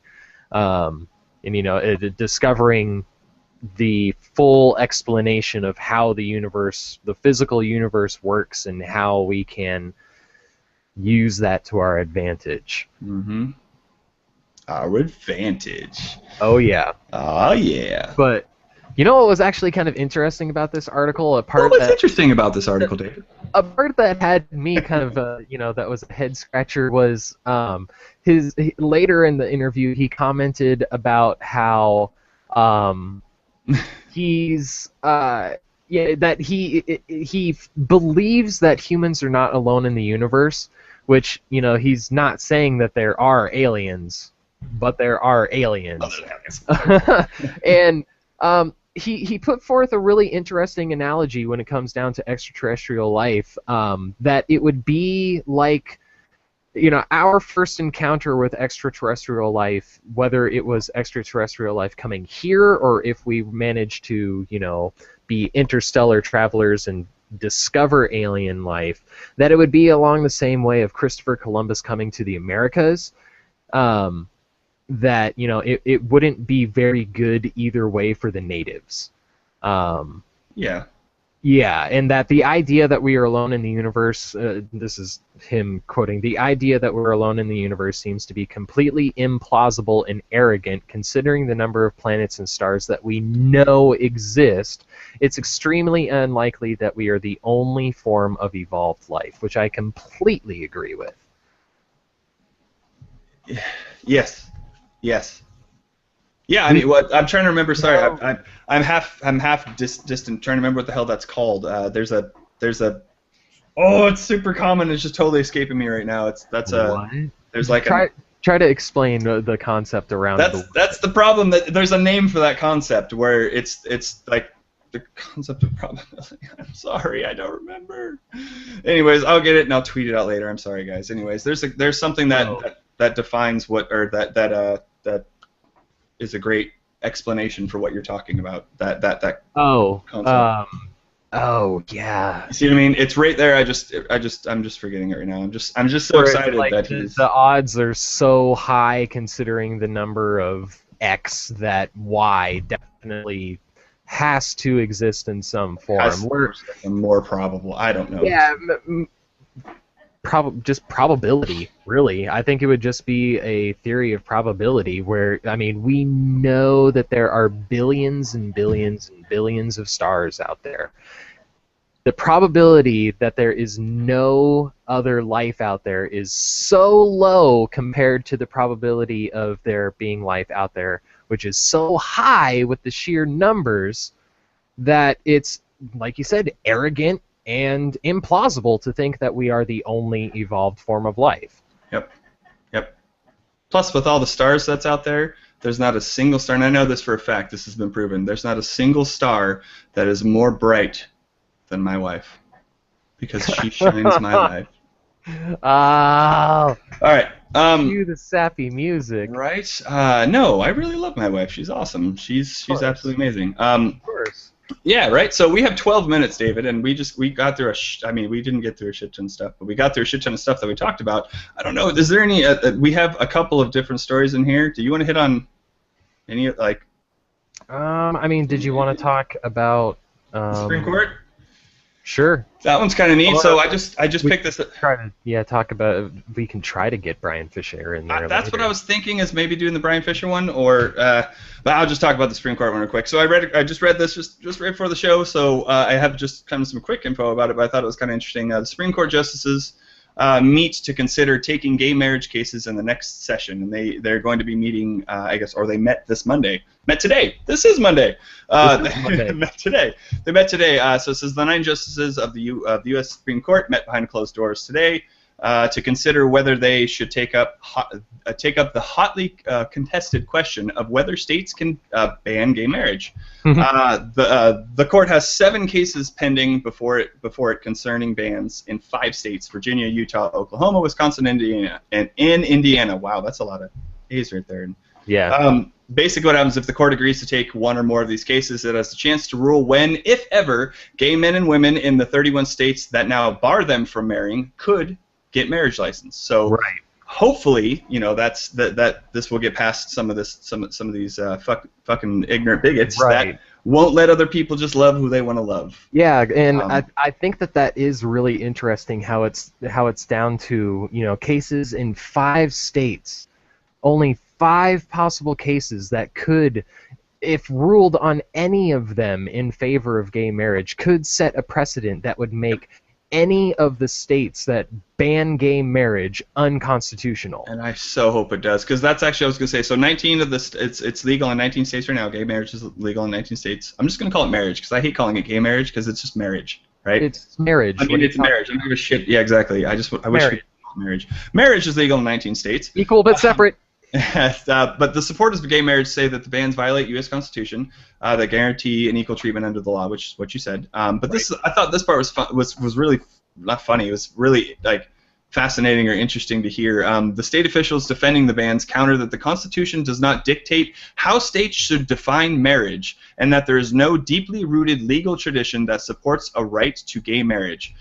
And, discovering the full explanation of how the universe, the physical universe works, and how we can use that to our advantage. Mm-hmm. Our advantage. Oh, yeah. Oh, yeah. But what was actually kind of interesting about this article? What was interesting about this article, David? A part that had me kind of, that was a head scratcher was later in the interview, he commented about how he's that he believes that humans are not alone in the universe, which he's not saying that there are aliens, but there are aliens. And he put forth a really interesting analogy when it comes down to extraterrestrial life, that it would be like, our first encounter with extraterrestrial life, whether it was extraterrestrial life coming here or if we managed to, be interstellar travelers and discover alien life, that it would be along the same way of Christopher Columbus coming to the Americas. That it wouldn't be very good either way for the natives. Yeah, and that the idea that we are alone in the universe, this is him quoting, the idea that we're alone in the universe seems to be completely implausible and arrogant considering the number of planets and stars that we know exist. It's extremely unlikely that we are the only form of evolved life, which I completely agree with. Yes. Yeah, I mean, what I'm trying to remember. Sorry, I'm half distant trying to remember what the hell that's called. There's a. Oh, it's super common. It's just totally escaping me right now. There's like try to explain the concept around. That's the problem. That there's a name for that concept where it's like the concept of probability. I'm sorry, I don't remember. Anyways, I'll get it and I'll tweet it out later. I'm sorry, guys. Anyways, there's something that defines what, or that is a great explanation for what you're talking about. That concept. Oh yeah. You see what I mean? It's right there. I'm just forgetting it right now. I'm just so excited like that he's. The odds are so high considering the number of X that Y definitely has to exist in some form. More probable. I don't know. Yeah. Just probability, really. I think it would just be a theory of probability where, I mean, we know that there are billions and billions and billions of stars out there. The probability that there is no other life out there is so low compared to the probability of there being life out there, which is so high with the sheer numbers that it's, like you said, arrogant and implausible to think that we are the only evolved form of life. Yep. Plus, with all the stars that's out there, there's not a single star, and I know this for a fact, this has been proven, there's not a single star that is more bright than my wife. Because she shines my life. Oh. All right. Cue the sappy music. Right? No, I really love my wife. She's awesome. She's absolutely amazing. Of course. Yeah, right. So we have 12 minutes, David, and we got through we didn't get through a shit ton of stuff, but we got through a shit ton of stuff that we talked about. I don't know. Is there any? We have a couple of different stories in here. Do you want to hit on any like? I mean, did you want to talk about Supreme Court? Sure. That one's kind of neat. Well, so I just picked this. Try to talk about. We can try to get Bryan Fischer in there. That's what I was thinking, is maybe doing the Bryan Fischer one, or but I'll just talk about the Supreme Court one real quick. So I just read this just right before the show, so I have just kind of some quick info about it, but I thought it was kind of interesting. The Supreme Court justices meet to consider taking gay marriage cases in the next session, and they're going to be meeting, I guess, or they met this Monday. Met today. This is Monday. They met today. They met today. So it says the 9 justices of the U.S. Supreme Court met behind closed doors today to consider whether they should take up the hotly contested question of whether states can ban gay marriage. The court has 7 cases pending before it concerning bans in 5 states: Virginia, Utah, Oklahoma, Wisconsin, Indiana, and in Indiana. Wow, that's a lot of A's right there. Yeah. Basically, what happens if the court agrees to take one or more of these cases, it has the chance to rule when, if ever, gay men and women in the 31 states that now bar them from marrying could get marriage license. So right. Hopefully, that this will get past some of these fucking ignorant bigots that won't let other people just love who they want to love. Yeah, and I think that is really interesting how it's down to cases in 5 states, only 5 possible cases that could, if ruled on any of them in favor of gay marriage, could set a precedent that would make any of the states that ban gay marriage unconstitutional. And I so hope it does, because that's actually, I was going to say, so 19 of the it's legal in 19 states right now. Gay marriage is legal in 19 states. I'm just going to call it marriage, because I hate calling it gay marriage, because it's just marriage, right? It's marriage. I mean, it's marriage. I don't give a shit. Yeah, exactly. I wish we could call it marriage. Marriage is legal in 19 states. Equal but separate. But the supporters of gay marriage say that the bans violate U.S. Constitution that guarantee an equal treatment under the law, which is what you said. But this, I thought this part was really not funny. It was really fascinating or interesting to hear. The state officials defending the bans counter that the Constitution does not dictate how states should define marriage, and that there is no deeply rooted legal tradition that supports a right to gay marriage.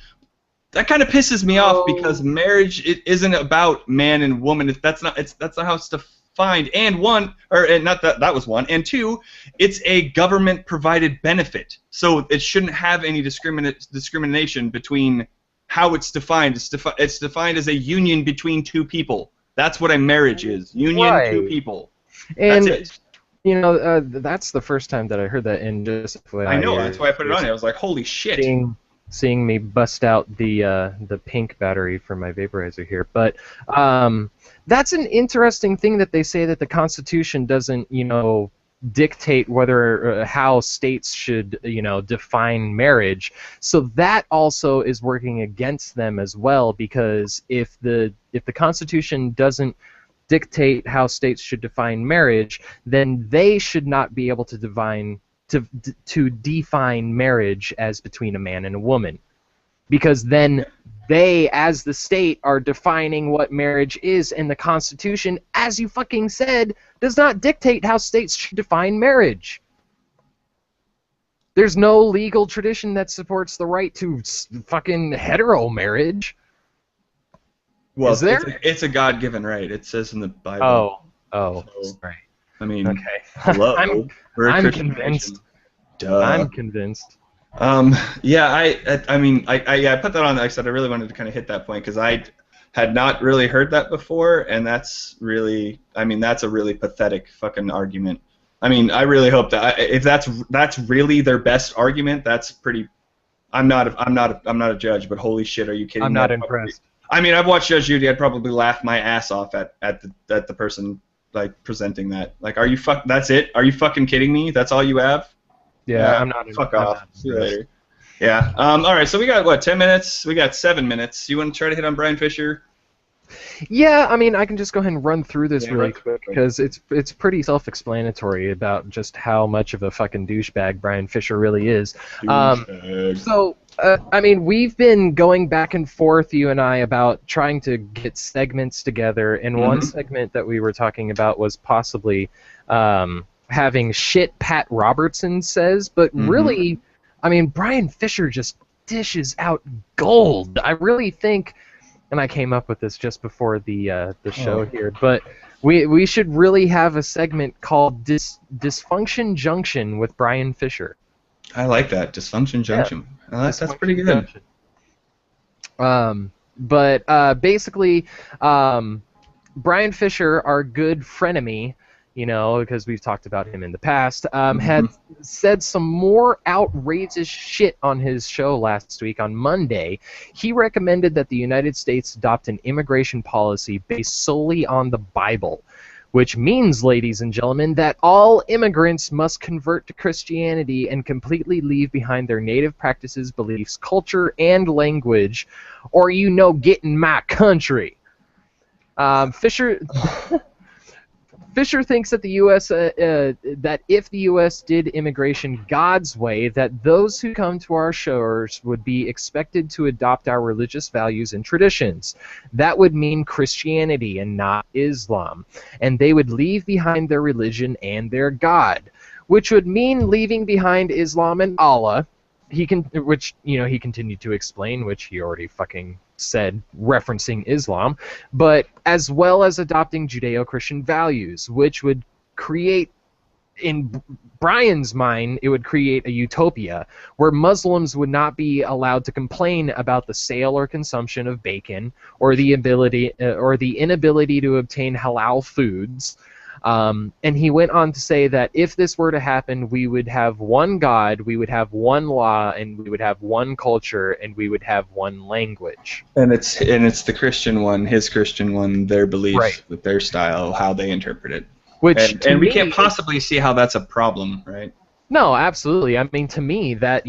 That kind of pisses me off, because marriage isn't about man and woman. That's not how it's defined. And that was one. And 2, it's a government provided benefit, so it shouldn't have any discrimination between how it's defined. It's defined as a union between 2 people. That's what a marriage is. Union, right. 2 people. And that's it. That's the first time that I heard that. And just I know, that's why I put it on here. I was like, holy shit. Seeing me bust out the pink battery for my vaporizer here, but that's an interesting thing that they say, that the Constitution doesn't dictate whether how states should define marriage. So that also is working against them as well, because if the Constitution doesn't dictate how states should define marriage, then they should not be able to define marriage as between a man and a woman, because then they, as the state, are defining what marriage is, and the Constitution, as you fucking said, does not dictate how states should define marriage. There's no legal tradition that supports the right to fucking hetero marriage. Well, is there? It's a God-given right. It says in the Bible. Oh, so, right. I mean, okay. Hello. I'm convinced. Duh. I'm convinced. Yeah, I put that on. Like I said, I really wanted to kind of hit that point, because I had not really heard that before, and that's really, that's a really pathetic fucking argument. I mean, I really hope that if that's really their best argument, that's pretty. I'm not a judge, but holy shit, are you kidding me? I'm not impressed. I've watched Judge Judy. I'd probably laugh my ass off at the person presenting that. Are you that's it? Are you fucking kidding me? That's all you have? Yeah, I'm not. Fuck off. See you later. Yeah. All right. So we got 10 minutes? We got 7 minutes. You want to try to hit on Bryan Fischer? Yeah, I can just go ahead and run through this really quick, because it's pretty self-explanatory about just how much of a fucking douchebag Bryan Fischer really is. We've been going back and forth, you and I, about trying to get segments together, and one segment that we were talking about was possibly having shit Pat Robertson says, but really, Bryan Fischer just dishes out gold. I really think, and I came up with this just before the show here, but we should really have a segment called Dysfunction Junction with Bryan Fischer. I like that. Dysfunction junction. Yeah. That's pretty good. Basically, Bryan Fischer, our good frenemy, because we've talked about him in the past, had said some more outrageous shit on his show last week on Monday. He recommended that the United States adopt an immigration policy based solely on the Bible, which means, ladies and gentlemen, that all immigrants must convert to Christianity and completely leave behind their native practices, beliefs, culture, and language, or get in my country. Fischer thinks that the U.S. That if the U.S. did immigration God's way, that those who come to our shores would be expected to adopt our religious values and traditions. That would mean Christianity and not Islam, and they would leave behind their religion and their God, which would mean leaving behind Islam and Allah. He continued to explain, which he already fucking said, referencing Islam, but as well as adopting Judeo-Christian values, which would create, in Bryan's mind, it would create a utopia where Muslims would not be allowed to complain about the sale or consumption of bacon or the inability to obtain halal foods. And he went on to say that if this were to happen, we would have one God, we would have one law, and we would have one culture, and we would have one language. And it's the Christian one, his Christian one, their belief, right, with their style, how they interpret it. And we can't possibly see how that's a problem, right? No, absolutely. I mean, to me, that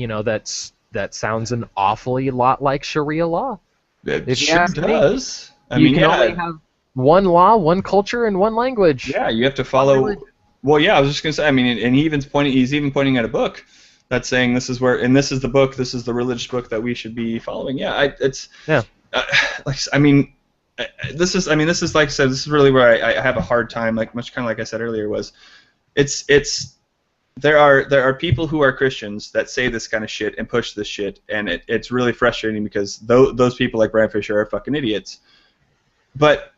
that sounds an awfully lot like Sharia law. It sure does. You can only have one law, one culture, and one language. Yeah, you have to follow. Well, yeah, I was just gonna say. I mean, and he's even pointing at a book that's saying this is where, and this is the book, this is the religious book that we should be following. Yeah, this is like I said, this is really where I have a hard time. Like much kind of like I said earlier, there are people who are Christians that say this kind of shit and push this shit, and it's really frustrating because those people like Bryan Fischer are fucking idiots. But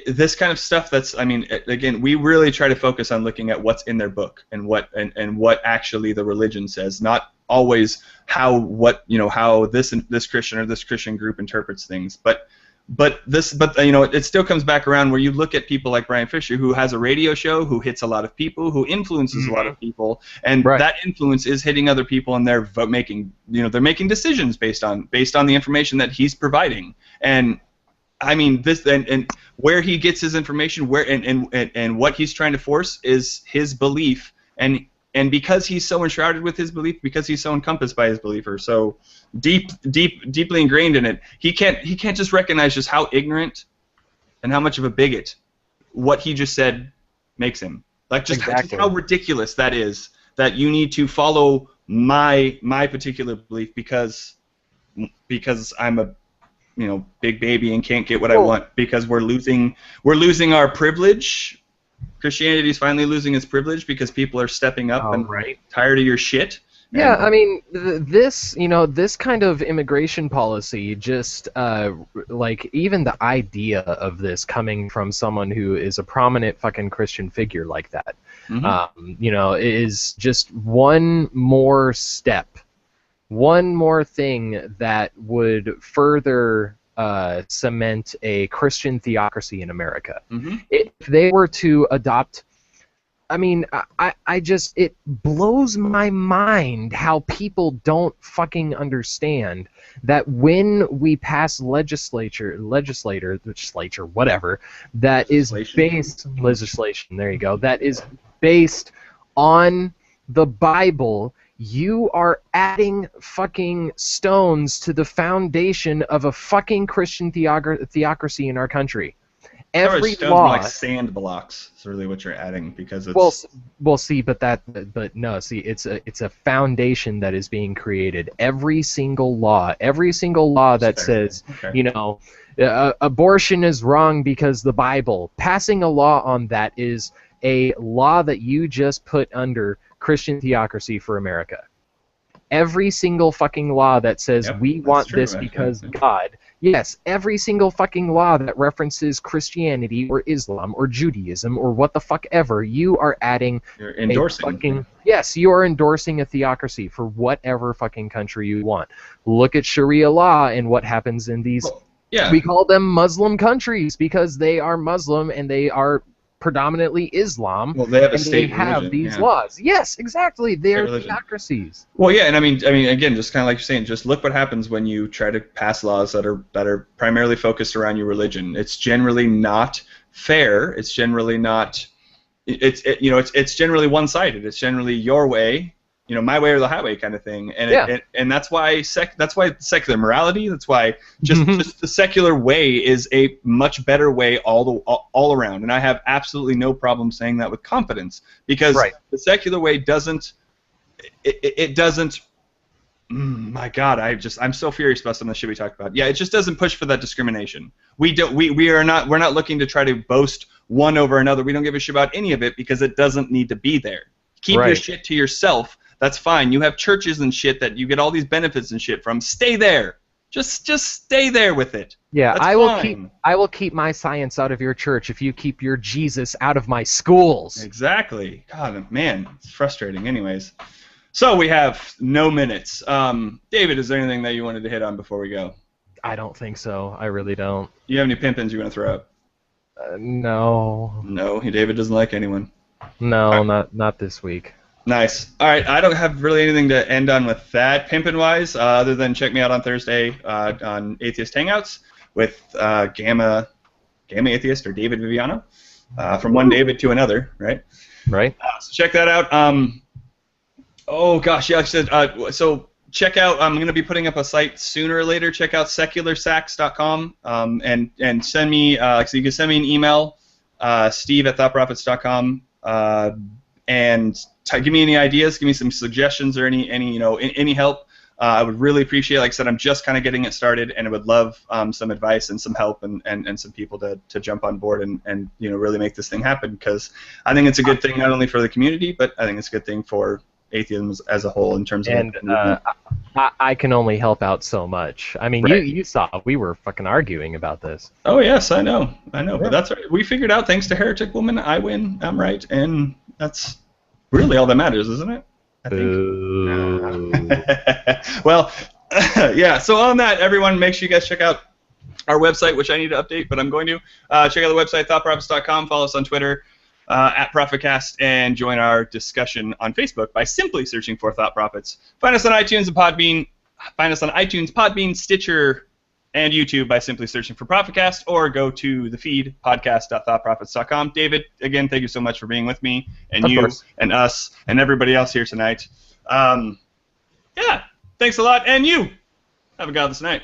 this kind of stuff again, we really try to focus on looking at what's in their book and what actually the religion says, not always how this Christian or this Christian group interprets things. But it still comes back around where you look at people like Bryan Fischer, who has a radio show, who hits a lot of people, who influences a lot of people, and that influence is hitting other people, and they're making decisions based on the information that he's providing. And I mean, this and where he gets his information, and what he's trying to force is his belief, and because he's so enshrouded with his belief, because he's so encompassed by his belief, or so deeply ingrained in it, he can't just recognize just how ignorant and how much of a bigot what he just said makes him. Like just how ridiculous that is, that you need to follow my particular belief because I'm a big baby and can't get what I want, because we're losing our privilege. Christianity is finally losing its privilege because people are stepping up and tired of your shit. Yeah, I mean, this kind of immigration policy, just like even the idea of this coming from someone who is a prominent fucking Christian figure like that, is just one more step. One more thing that would further cement a Christian theocracy in America. If they were to adopt, I mean, it blows my mind how people don't fucking understand that when we pass legislature, whatever, that is based, legislation, there you go, that is based on the Bible, you are adding fucking stones to the foundation of a fucking Christian theocracy in our country. Every law, like sand blocks, is really what you're adding, because it's it's a foundation that is being created. Every single law that says abortion is wrong because the Bible, passing a law on that is a law that you just put under Christian theocracy for America. every single fucking law that says we want this because God. Yes, every single fucking law that references Christianity or Islam or Judaism or what the fuck ever, you are adding. You're endorsing. Yes, you are endorsing a theocracy for whatever fucking country you want. Look at Sharia law and what happens in these. Well, yeah. We call them Muslim countries because they are Muslim and they are predominantly Islam. Well, they have a and state they have religion, these laws. Yes, exactly. They're theocracies. Well, yeah, and I mean, again, just kind of like you're saying, just look what happens when you try to pass laws that are primarily focused around your religion. It's generally not fair. It's generally not. It's generally one-sided. It's generally your way, my way or the highway kind of thing. And and that's why secular morality. That's why just the secular way is a much better way all around. And I have absolutely no problem saying that with confidence, because the secular way doesn't. It doesn't. My God, I'm so furious about some of the shit we talked about. Yeah, it just doesn't push for that discrimination. We're not looking to try to boast one over another. We don't give a shit about any of it because it doesn't need to be there. Keep your shit to yourself. That's fine. You have churches and shit that you get all these benefits and shit from. Stay there. Just stay there with it. Yeah, I will keep my science out of your church if you keep your Jesus out of my schools. Exactly. God, man, it's frustrating. Anyways. So we have no minutes. David, is there anything that you wanted to hit on before we go? I don't think so. I really don't. You have any pimpins you want to throw up? No. No, David doesn't like anyone. No, not this week. Nice. All right, I don't have really anything to end on with that pimpin-wise, other than check me out on Thursday on Atheist Hangouts with Gamma Atheist or David Viviano, from one David to another, right? Right. So check that out. Oh gosh, yeah. So check out. I'm going to be putting up a site sooner or later. Check out secularsax.com and send me. So you can send me an email, steve@thoughtprophets.com, and give me any ideas. Give me some suggestions or any help. I would really appreciate it. Like I said, I'm just kind of getting it started, and I would love some advice and some help and some people to jump on board and really make this thing happen, because I think it's a good thing not only for the community, but I think it's a good thing for atheism as a whole in terms of. And I can only help out so much. I mean, you saw we were fucking arguing about this. Oh yes, I know, but that's right. We figured out, thanks to Heretic Woman, I win, I'm right, and that's really all that matters, isn't it? I think. Well, yeah. So on that, everyone, make sure you guys check out our website, which I need to update, but I'm going to check out the website, thoughtprophets.com. Follow us on Twitter. At Prophetcast, and join our discussion on Facebook by simply searching for Thought Prophets. Find us on iTunes and Podbean. Find us on iTunes, Podbean, Stitcher, and YouTube by simply searching for Prophetcast, or go to the feed, podcast.thoughtprophets.com. David, again, thank you so much for being with me, and of you, course. and us, and everybody else here tonight. Yeah, thanks a lot, and you have a godless night.